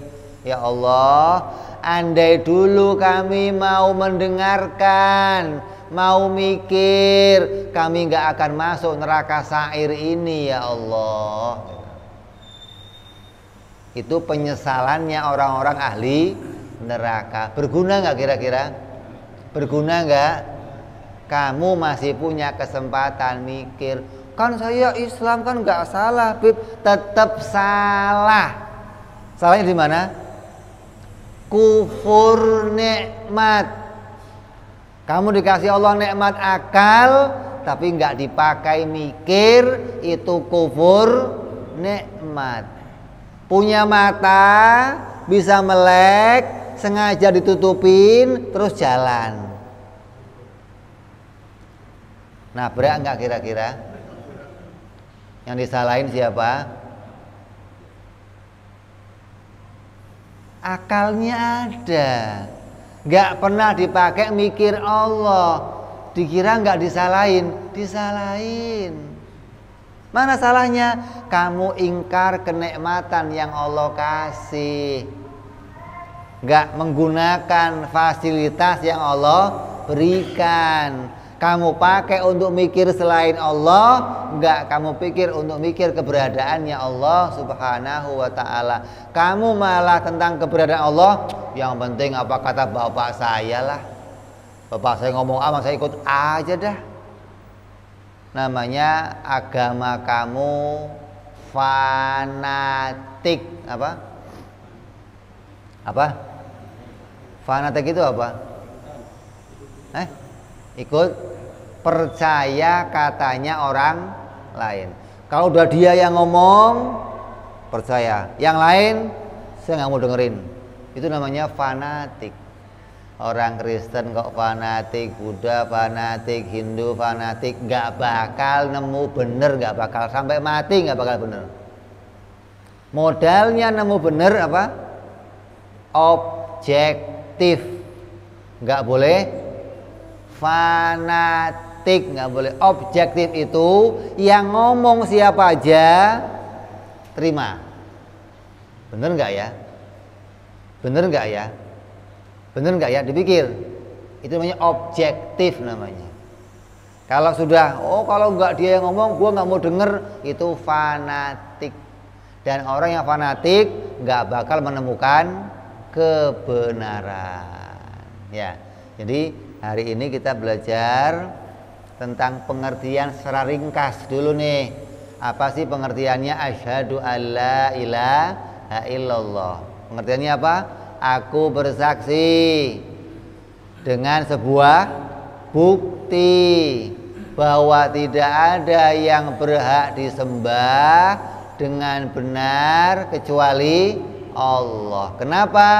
Ya Allah, andai dulu kami mau mendengarkan, mau mikir, kami nggak akan masuk neraka sa'ir ini ya Allah. Itu penyesalannya orang-orang ahli neraka. Berguna nggak kira-kira? Berguna nggak? Kamu masih punya kesempatan mikir. Kan saya Islam kan nggak salah, Bib. Tetap salah. Salahnya di mana? Kufur nikmat. Kamu dikasih Allah nikmat akal, tapi nggak dipakai mikir, itu kufur nikmat. Punya mata, bisa melek, sengaja ditutupin, terus jalan. Nah, berat nggak kira-kira? Yang disalahin siapa? Akalnya ada, nggak pernah dipakai mikir Allah, dikira nggak disalahin. Mana salahnya? Kamu ingkar kenikmatan yang Allah kasih, nggak menggunakan fasilitas yang Allah berikan. Kamu pakai untuk mikir selain Allah, enggak kamu pikir untuk mikir keberadaannya Allah Subhanahu wa ta'ala. Kamu malah tentang keberadaan Allah, yang penting apa kata bapak saya lah. Bapak saya ngomong apa, saya ikut aja dah. Namanya agama kamu fanatik. Apa? Fanatik itu apa? Ikut percaya katanya orang lain. Kalau udah dia yang ngomong, percaya. Yang lain saya nggak mau dengerin. Itu namanya fanatik. Orang Kristen kok fanatik, Buddha fanatik, Hindu fanatik, nggak bakal nemu bener, nggak bakal sampai mati nggak bakal bener. Modalnya nemu bener apa? Objektif. Nggak boleh fanatik, nggak boleh. Objektif itu yang ngomong siapa aja terima. Bener nggak ya? Bener nggak ya? Bener nggak ya? Dipikir. Itu namanya objektif namanya. Kalau sudah, kalau nggak dia yang ngomong, gua nggak mau denger, itu fanatik. Dan orang yang fanatik nggak bakal menemukan kebenaran. Ya, jadi hari ini kita belajar tentang pengertian secara ringkas dulu nih. Apa sih pengertiannya asyhadu alla ilaha illallah? Pengertiannya apa? Aku bersaksi dengan sebuah bukti bukti bahwa tidak ada yang berhak disembah dengan benar kecuali Allah. Kenapa?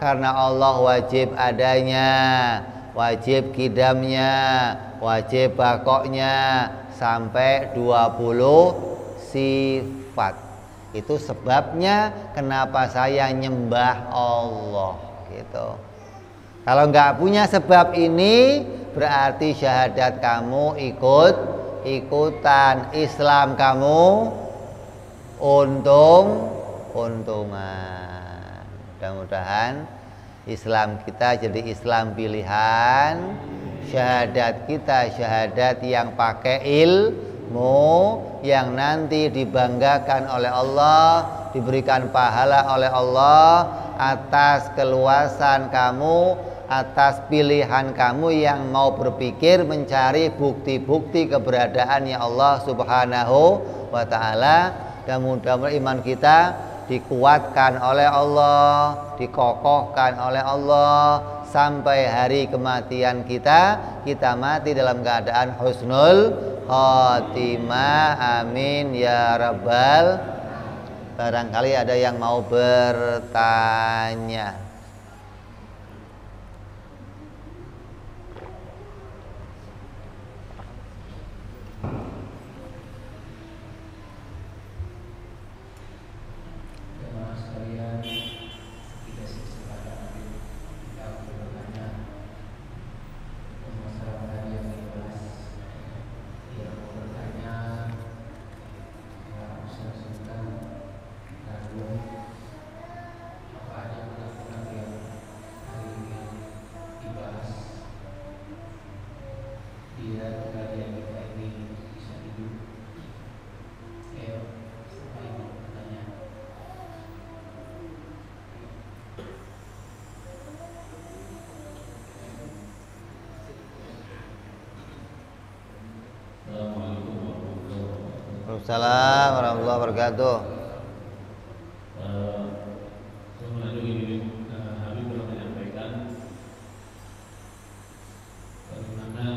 Karena Allah wajib adanya, wajib kidamnya, wajib bakoknya, sampai 20 sifat. Itu sebabnya kenapa saya nyembah Allah gitu. Kalau nggak punya sebab ini, berarti syahadat kamu ikutan, Islam kamu untungan. Mudah-mudahan Islam kita jadi Islam pilihan, syahadat kita syahadat yang pakai ilmu, yang nanti dibanggakan oleh Allah, diberikan pahala oleh Allah atas keluasan kamu, atas pilihan kamu yang mau berpikir mencari bukti-bukti keberadaannya Allah Subhanahu wa ta'ala. Dan mudah-mudahan iman kita dikuatkan oleh Allah, dikokohkan oleh Allah sampai hari kematian kita mati dalam keadaan husnul khotimah. Amin ya rabbal. Barangkali ada yang mau bertanya. Waalaikumsalam warahmatullahi wabarakatuh. Habib telah menyampaikan bagaimana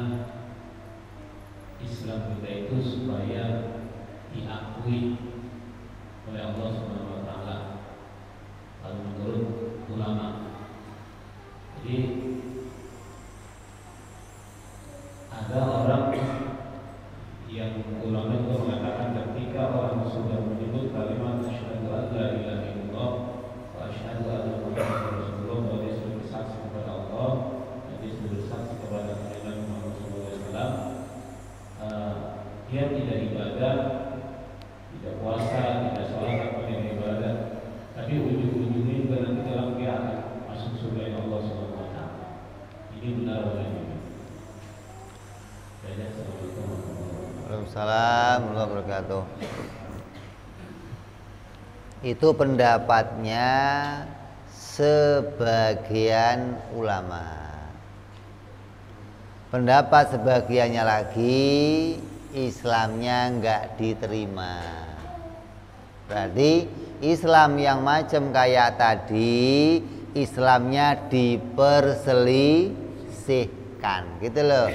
Islam kita itu supaya diakui oleh Allah Subhanahu wa taala, lalu menurut ulama. Jadi ada orang yang ulama juga mengatakan ketika orang sudah menyebut kalimat asyhadu an la ilaha illallah wa asyhadu anna muhammadar rasulullah, bahwa dia sudah bersaksi kepada Allah dan dia sudah bersaksi kepada Nabi Muhammad SAW, dia tidak ibadah, tidak puasa, tidak sholat, apa yang ibadah, tapi ujung-ujungnya juga nanti dalam dia akan masuk surga Allah Subhanahu wa taala. Ini benar atau tidak? Waalaikumsalam warahmatullahi wabarakatuh. Itu pendapatnya sebagian ulama. Pendapat sebagiannya lagi, Islamnya nggak diterima. Berarti Islam yang macam kayak tadi, Islamnya diperselisihkan, gitu loh.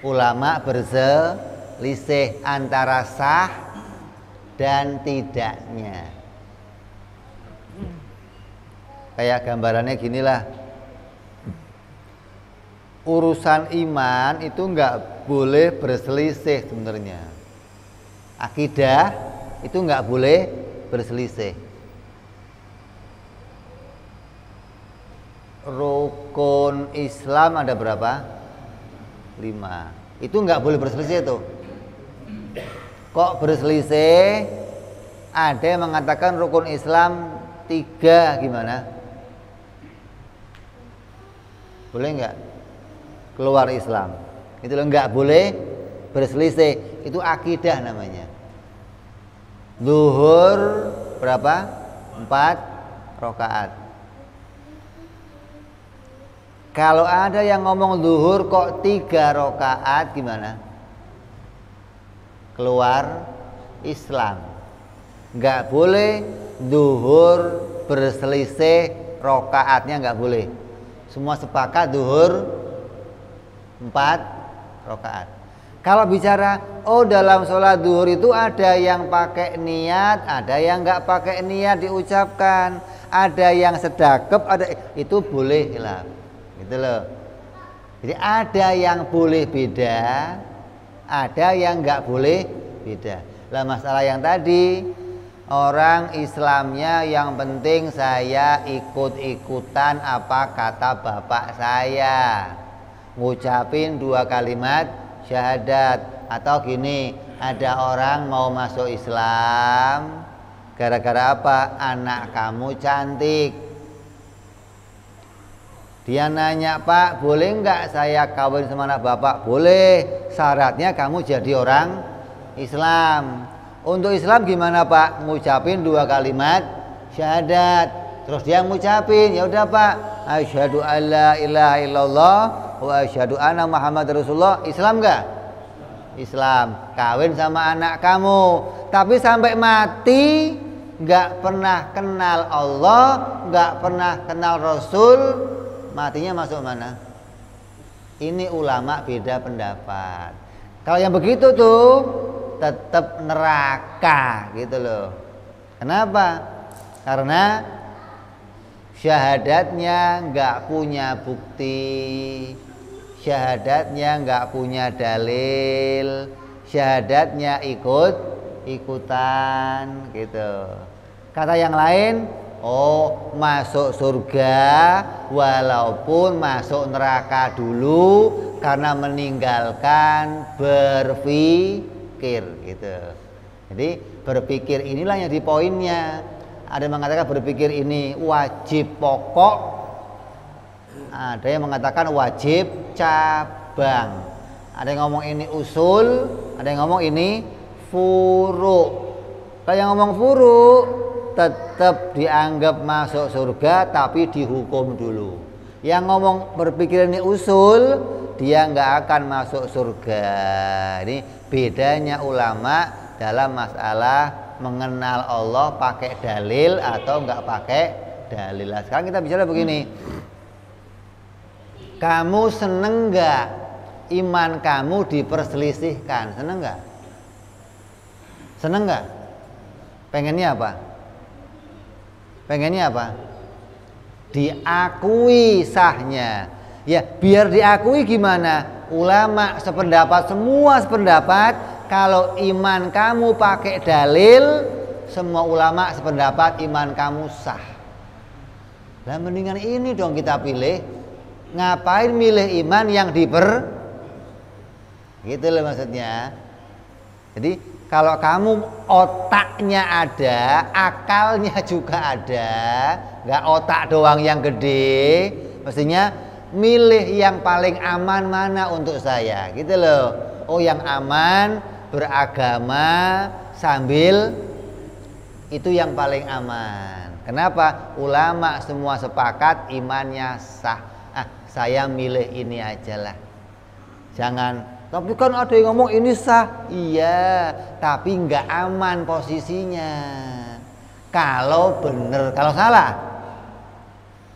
Ulama berselisih antara sah dan tidaknya. Kayak gambarannya ginilah, urusan iman itu nggak boleh berselisih sebenarnya. Akidah itu nggak boleh berselisih. Rukun Islam ada berapa? 5. Itu nggak boleh berselisih tuh. Kok berselisih? Ada yang mengatakan rukun Islam 3, gimana? Boleh nggak keluar Islam? Itu loh, nggak boleh berselisih. Itu akidah namanya. Zuhur berapa? 4 rakaat. Kalau ada yang ngomong zuhur kok 3 rakaat, gimana? Keluar Islam. Nggak boleh zuhur berselisih rakaatnya, nggak boleh. Semua sepakat zuhur 4 rakaat. Kalau bicara dalam sholat zuhur itu ada yang pakai niat, ada yang nggak pakai niat diucapkan, ada yang sedekap, ada itu boleh lah, gitu loh. Jadi ada yang boleh beda, ada yang nggak boleh beda. Lah masalah yang tadi orang Islamnya yang penting saya ikut-ikutan apa kata bapak saya, ngucapin 2 kalimat syahadat. Atau gini, ada orang mau masuk Islam gara-gara apa? Anak kamu cantik. Dia nanya, Pak, boleh nggak saya kawin sama anak bapak? Boleh, syaratnya kamu jadi orang Islam. Untuk Islam gimana Pak? Ngucapin 2 kalimat syahadat. Terus dia ngucapin, ya udah Pak, asyhadu alla ilaha illallah wa asyhadu anna Muhammad Rasulullah. Islam nggak? Islam. Kawin sama anak kamu, tapi sampai mati nggak pernah kenal Allah, nggak pernah kenal Rasul, matinya masuk mana? Ini ulama beda pendapat. Kalau yang begitu tuh tetap neraka gitu loh. Kenapa? Karena syahadatnya nggak punya bukti, syahadatnya nggak punya dalil, syahadatnya ikut-ikutan gitu. Kata yang lain, masuk surga walaupun masuk neraka dulu karena meninggalkan berpikir gitu. Jadi berpikir inilah yang di poinnya. Ada yang mengatakan berpikir ini wajib pokok, ada yang mengatakan wajib cabang, ada yang ngomong ini usul, ada yang ngomong ini furu. Kalau yang ngomong furu tetap dianggap masuk surga tapi dihukum dulu. Yang ngomong berpikir ini usul, dia nggak akan masuk surga. Ini bedanya ulama dalam masalah mengenal Allah pakai dalil atau nggak pakai dalil. Sekarang kita bicara begini, kamu seneng nggak iman kamu diperselisihkan? Seneng nggak? Seneng nggak? Pengennya apa? Pengennya apa? Diakui sahnya. Ya biar diakui gimana? Ulama sependapat, semua sependapat. Kalau iman kamu pakai dalil, semua ulama sependapat iman kamu sah. Lah mendingan ini dong kita pilih. Ngapain milih iman yang gitu loh maksudnya. Jadi kalau kamu otaknya ada, akalnya juga ada, nggak otak doang yang gede, mestinya milih yang paling aman mana untuk saya, gitu loh. Yang aman, beragama sambil itu yang paling aman. Kenapa? Ulama semua sepakat imannya sah. Saya milih ini aja lah. Jangan, tapi kan ada yang ngomong ini sah. Iya, tapi nggak aman posisinya. Kalau bener, kalau salah.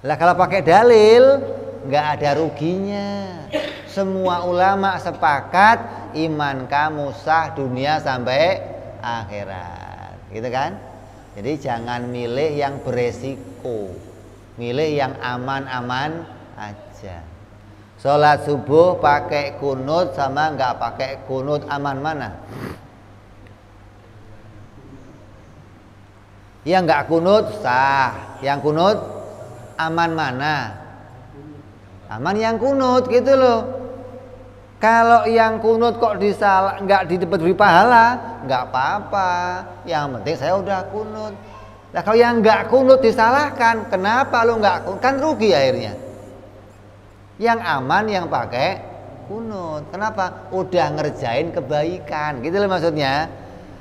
Lah kalau pakai dalil nggak ada ruginya. Semua ulama sepakat iman kamu sah dunia sampai akhirat, gitu kan? Jadi jangan milih yang beresiko, milih yang aman-aman aja. Sholat subuh pakai kunut sama nggak pakai kunut, aman mana? Yang nggak kunut sah, yang kunut aman mana? Aman yang kunut, gitu loh. Kalau yang kunut kok nggak diberi pahala, nggak apa-apa. Yang penting saya udah kunut. Nah kalau yang nggak kunut disalahkan, kenapa lo nggak kunut? Kan rugi akhirnya. Yang aman yang pakai kunut. Kenapa? Udah ngerjain kebaikan, gitu loh maksudnya.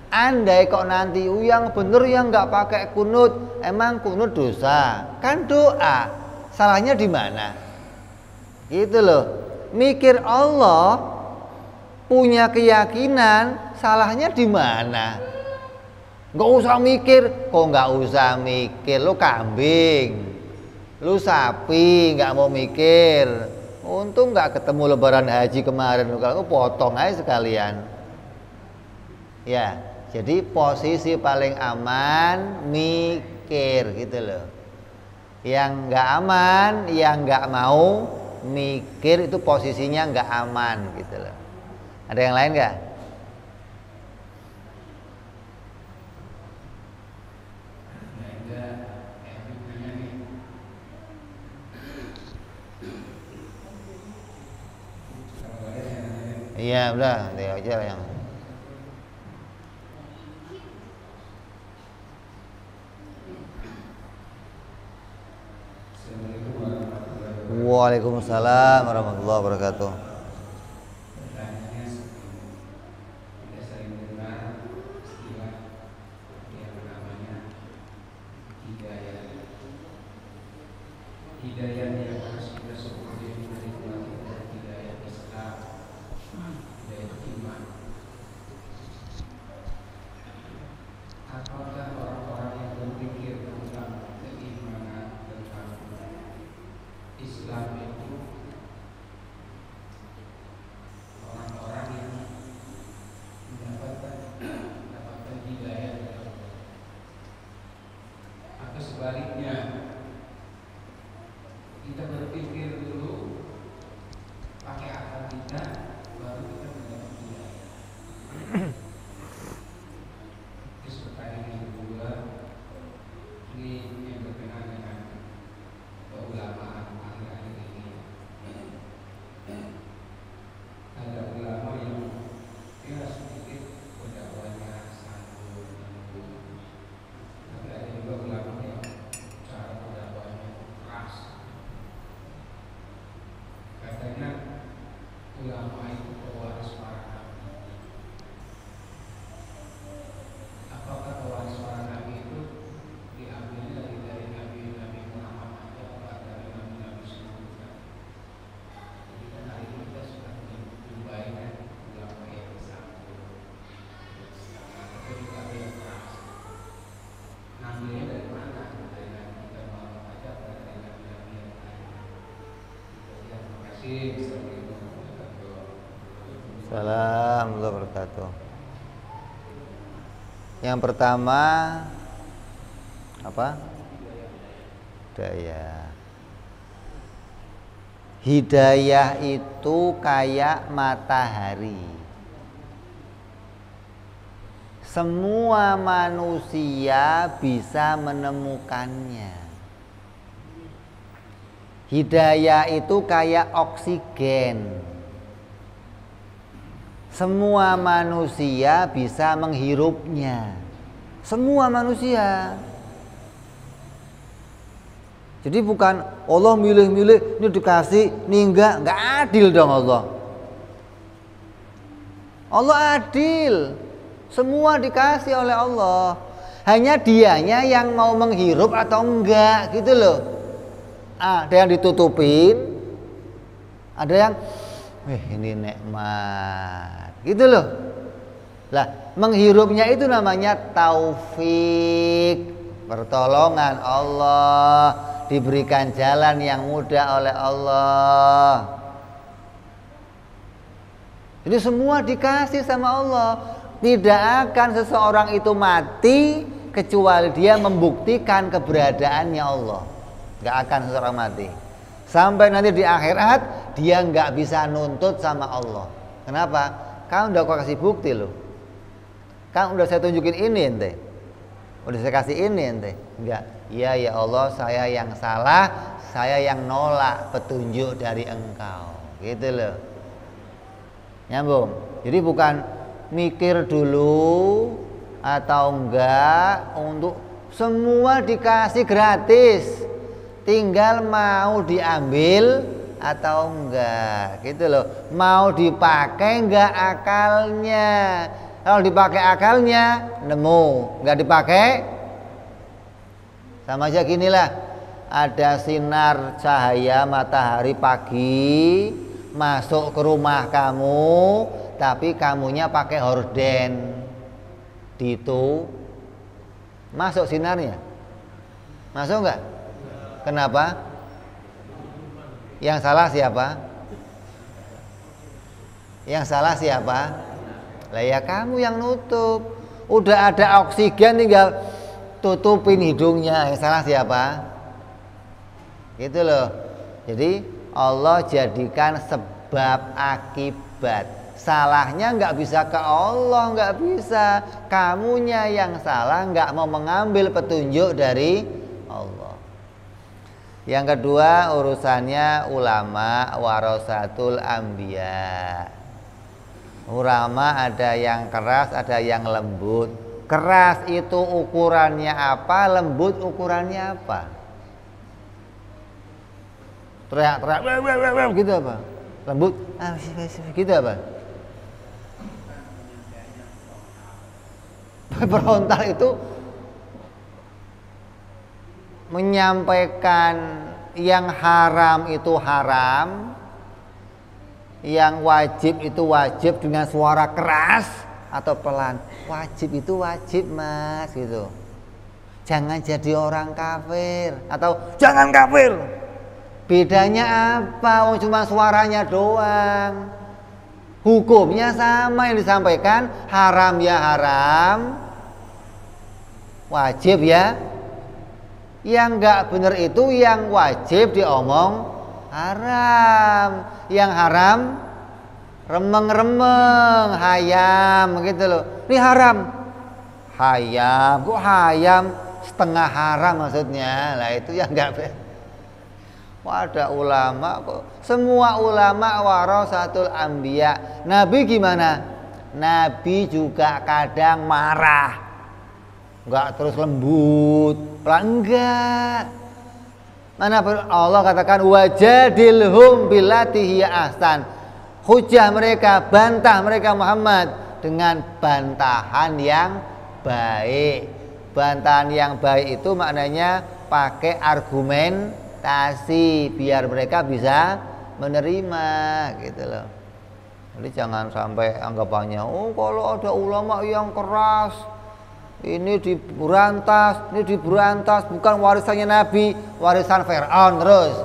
Andai kok nanti yang bener yang nggak pakai kunut, emang kunut dosa? Kan doa. Salahnya di mana? Gitu loh. Mikir Allah, punya keyakinan, salahnya di mana? Gak usah mikir. Kok gak usah mikir? Lu kambing, lu sapi, gak mau mikir. Untung nggak ketemu lebaran haji kemarin, kalau potong aja sekalian. Ya, jadi posisi paling aman mikir gitu loh. Yang nggak aman, yang nggak mau mikir itu posisinya nggak aman gitu loh. Ada yang lain nggak? Iya udah, dia aja yang. Waalaikumsalam warahmatullahi wabarakatuh. Hidayah yang harus kita syukuri dari hidayah Islam, hidayah iman. Apakah orang-orang yang berpikir tentang keimanan, tentang Islam itu orang-orang yang mendapatkan hidayah, atau sebaliknya kita berpikir dulu pakai akal kita, baru kita mendapat hidayah. Terus pertanyaan yang kedua, ini yang berkenaan dengan keulamaan akhir-akhir ini. Ada ulama yang sedikit pendakwahnya santun, tapi ada juga ulama yang cara pendakwahnya keras. Katanya ulama itu pewaris para nabi. Apakah pewaris para nabi itu diambil dari Nabi Muhammad aja, atau dari nabi-nabi sebelumnya? Jadi kan hari ini kita sudah menjumpai kan ulama yang santun, tapi juga ada yang keras. Ngambilnya dari mana? Dari Nabi kita Muhammad aja, atau dari nabi-nabi yang lain? Terima kasih. Assalamualaikum warahmatullahi wabarakatuh. Yang pertama apa? Hidayah. Hidayah itu kayak matahari. Semua manusia bisa menemukannya. Hidayah itu kayak oksigen. Semua manusia bisa menghirupnya. Semua manusia. Jadi bukan Allah milih-milih, ini dikasih, ini enggak adil dong Allah. Allah adil. Semua dikasih oleh Allah. Hanya dianya yang mau menghirup atau enggak gitu loh. Ada yang ditutupin, ada yang ini nikmat gitu loh. Lah, menghirupnya itu namanya taufik, pertolongan Allah, diberikan jalan yang mudah oleh Allah. Jadi semua dikasih sama Allah. Tidak akan seseorang itu mati kecuali dia membuktikan keberadaannya Allah. Gak akan seseorang mati. Sampai nanti di akhirat dia nggak bisa nuntut sama Allah. Kenapa? Kamu udah kau kasih bukti loh. Kamu udah saya tunjukin ini ente. Udah saya kasih ini ente. Enggak. Iya ya Allah, saya yang salah, saya yang nolak petunjuk dari Engkau. Gitu loh. Nyambung. Jadi bukan mikir dulu atau enggak, untuk semua dikasih gratis. Tinggal mau diambil atau enggak, gitu loh. Mau dipakai enggak akalnya? Kalau dipakai akalnya nemu, enggak dipakai sama aja. Ginilah, ada sinar cahaya matahari pagi masuk ke rumah kamu, tapi kamunya pakai horden, itu masuk sinarnya? Masuk enggak? Kenapa? Yang salah siapa? Yang salah siapa? Lah ya kamu yang nutup. Udah ada oksigen tinggal tutupin hidungnya. Yang salah siapa? Gitu loh. Jadi Allah jadikan sebab akibat. Salahnya nggak bisa ke Allah, nggak bisa. Kamunya yang salah, nggak mau mengambil petunjuk dari Allah. Yang kedua urusannya ulama warasatul anbiya. Ulama ada yang keras, ada yang lembut. Keras itu ukurannya apa, lembut ukurannya apa? Teriak-teriak gitu apa? Lembut gitu apa? Berontak itu menyampaikan yang haram itu haram, yang wajib itu wajib dengan suara keras atau pelan. Wajib itu wajib mas gitu. Jangan jadi orang kafir atau jangan kafir. Bedanya apa? Oh, cuma suaranya doang. Hukumnya sama yang disampaikan, haram ya haram, wajib ya. Yang enggak benar itu yang wajib diomong haram, yang haram remeng-remeng, hayam gitu loh. Ini haram, hayam, kok hayam setengah haram maksudnya. Lah itu yang enggak benar. Ada ulama kok. Semua ulama warasatul anbiya. Nabi gimana? Nabi juga kadang marah. Enggak terus lembut, pelan enggak. Mana Allah katakan wajadilhum billati hiya ahsan. Hujah mereka, bantah mereka Muhammad dengan bantahan yang baik. Bantahan yang baik itu maknanya pakai argumen biar mereka bisa menerima gitu loh. Jadi jangan sampai anggapannya oh kalau ada ulama yang keras ini diberantas, bukan warisannya Nabi, warisan Fir'aun terus.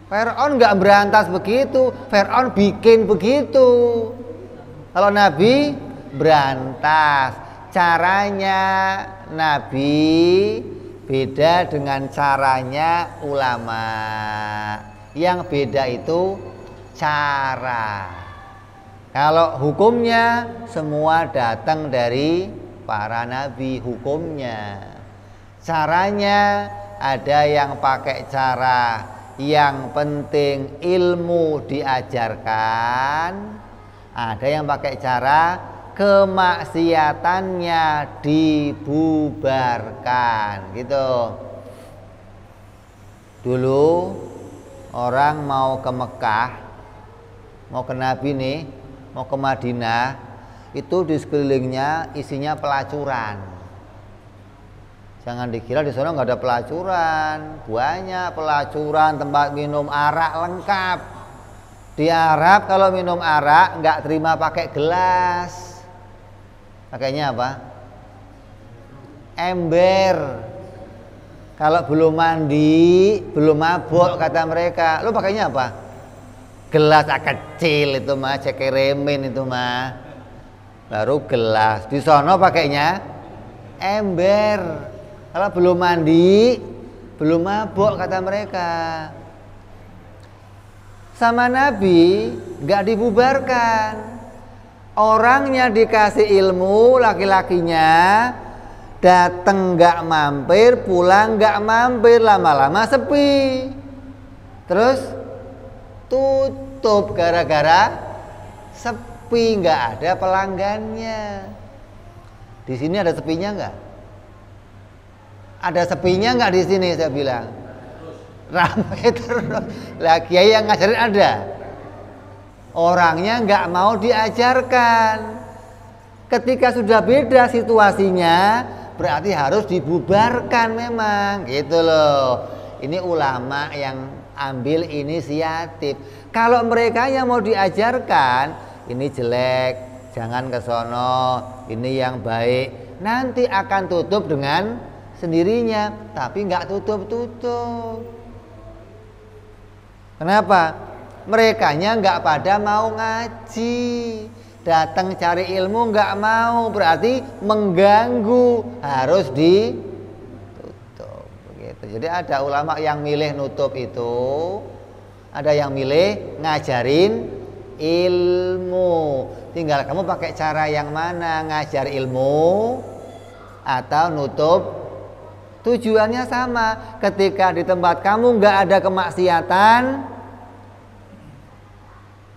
Fir'aun nggak berantas begitu, Fir'aun bikin begitu. Kalau Nabi berantas, caranya Nabi beda dengan caranya ulama. Yang beda itu cara. Kalau hukumnya semua datang dari para nabi hukumnya. Caranya ada yang pakai cara yang penting ilmu diajarkan. Ada yang pakai cara kemaksiatannya dibubarkan gitu. Dulu orang mau ke Mekah, mau ke Nabi nih, mau ke Madinah, itu di sekelilingnya isinya pelacuran. Jangan dikira di sana nggak ada pelacuran, banyak pelacuran, tempat minum arak lengkap. Di Arab kalau minum arak nggak terima pakai gelas. Pakainya apa? Ember. Kalau belum mandi, belum mabuk kata mereka. Lu pakainya apa? Gelas kecil itu mah, cekeremin itu mah. Baru gelas. Di sono pakainya ember. Kalau belum mandi, belum mabuk kata mereka. Sama Nabi nggak dibubarkan. Orangnya dikasih ilmu, laki-lakinya datang nggak mampir, pulang nggak mampir, lama-lama sepi. Terus tutup gara-gara sepi, nggak ada pelanggannya. Di sini ada sepinya nggak? Ada sepinya nggak di sini? Saya bilang ramai terus. Lah kiai yang ngajarin ada. Orangnya nggak mau diajarkan. Ketika sudah beda situasinya, berarti harus dibubarkan memang, gitu loh. Ini ulama yang ambil inisiatif. Kalau mereka yang mau diajarkan, ini jelek, jangan ke sono, ini yang baik, nanti akan tutup dengan sendirinya, tapi nggak tutup-tutup. Kenapa? Merekanya nggak pada mau ngaji, datang cari ilmu nggak mau, berarti mengganggu, harus ditutup begitu. Jadi ada ulama yang milih nutup itu, ada yang milih ngajarin ilmu. Tinggal kamu pakai cara yang mana, ngajar ilmu atau nutup. Tujuannya sama. Ketika di tempat kamu nggak ada kemaksiatan,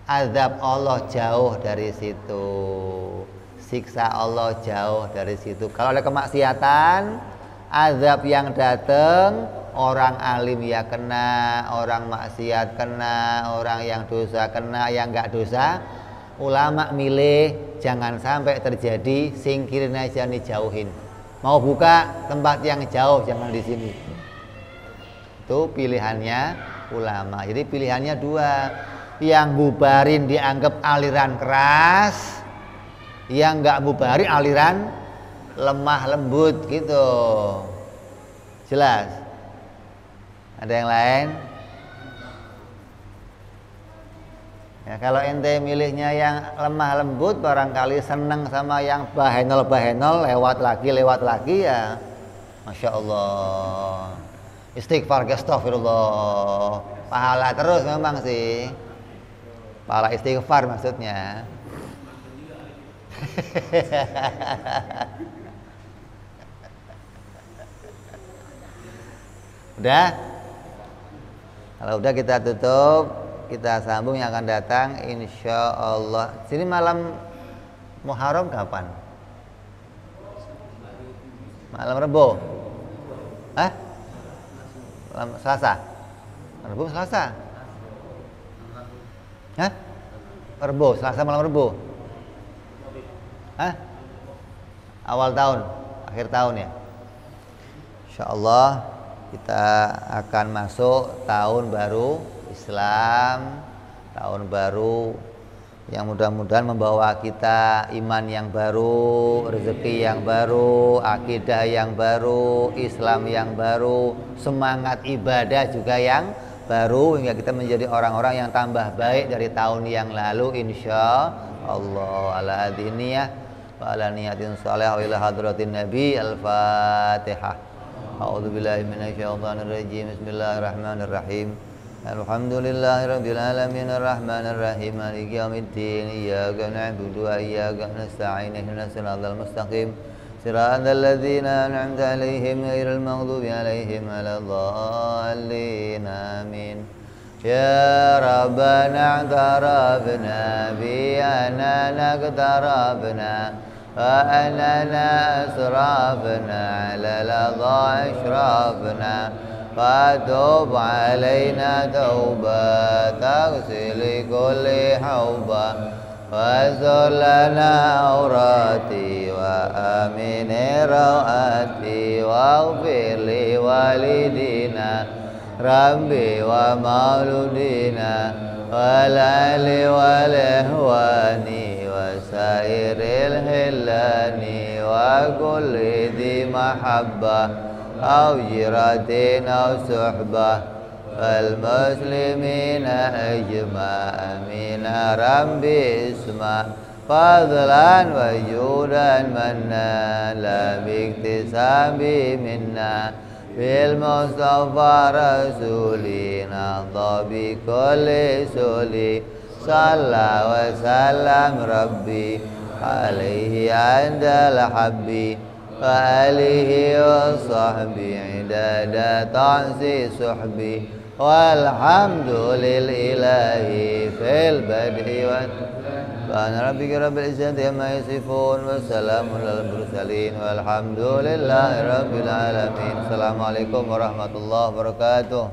azab Allah jauh dari situ, siksa Allah jauh dari situ. Kalau ada kemaksiatan, azab yang datang, orang alim ya kena, orang maksiat kena, orang yang dosa kena, yang nggak dosa. Ulama milih jangan sampai terjadi, singkirin aja nih, jauhin. Mau buka tempat yang jauh, jangan di sini. Itu pilihannya ulama. Jadi pilihannya dua. Yang bubarin dianggap aliran keras, yang nggak bubarin aliran lemah lembut gitu. Jelas? Ada yang lain? Ya, kalau ente milihnya yang lemah lembut, barangkali seneng sama yang bahenol lewat lagi ya, masya Allah, istighfar, astagfirullah, pahala terus memang sih, pahala istighfar maksudnya. Udah? Kalau udah kita tutup. Kita sambung yang akan datang insya Allah. Sini malam Muharram kapan? Malam Rebo? Hah? Malam Selasa? Rebo Selasa? Hah? Rebo, Selasa malam Rebo? Hah? Awal tahun? Akhir tahun ya? Insya Allah kita akan masuk tahun baru Islam, tahun baru yang mudah-mudahan membawa kita iman yang baru, rezeki yang baru, akidah yang baru, Islam yang baru, semangat ibadah juga yang baru, hingga kita menjadi orang-orang yang tambah baik dari tahun yang lalu insya Allah. Ala adiniyah wa ala niyatin salih wa ila hadratin nabi. Al-Fatihah. A'udzubillahi minasyaitonirrajim. Bismillahirrahmanirrahim. Alhamdulillahirabbil alamin arrahmanir rahim maliki yaumiddin iyyaka na'budu wa iyyaka nasta'in ihdinas siratal mustaqim siratal ladzina an'amta 'alaihim ghairil maghdubi 'alaihim waladdallin amin. Ya Rabbana i'tarafna bi annana iqtarafna wa annana asrafna 'ala ladha ashrafna فتوب علينا توبة تغسل كل حوبة واستر لنا عوراتي وآمن روآتي واغفر لوالدينا ربي ومولودينا والأهل والإخوان وسائر الهلان وكل ذي محبة أو جيرة أو صحبة والمسلمين أجمع آمين ربي اسمع فضلا وجودا منا لا باكتساب منا بالمصطفى رسولنا بكل سولي صلى وسلم ربي عليه عند الحبي وآله وصحبه عدد تعزي صحبي والحمد لله في البدء سبحان ربك رب العزة عما يصفون والسلام على المرسلين والحمد لله رب العالمين. Assalamualaikum warahmatullahi wabarakatuh.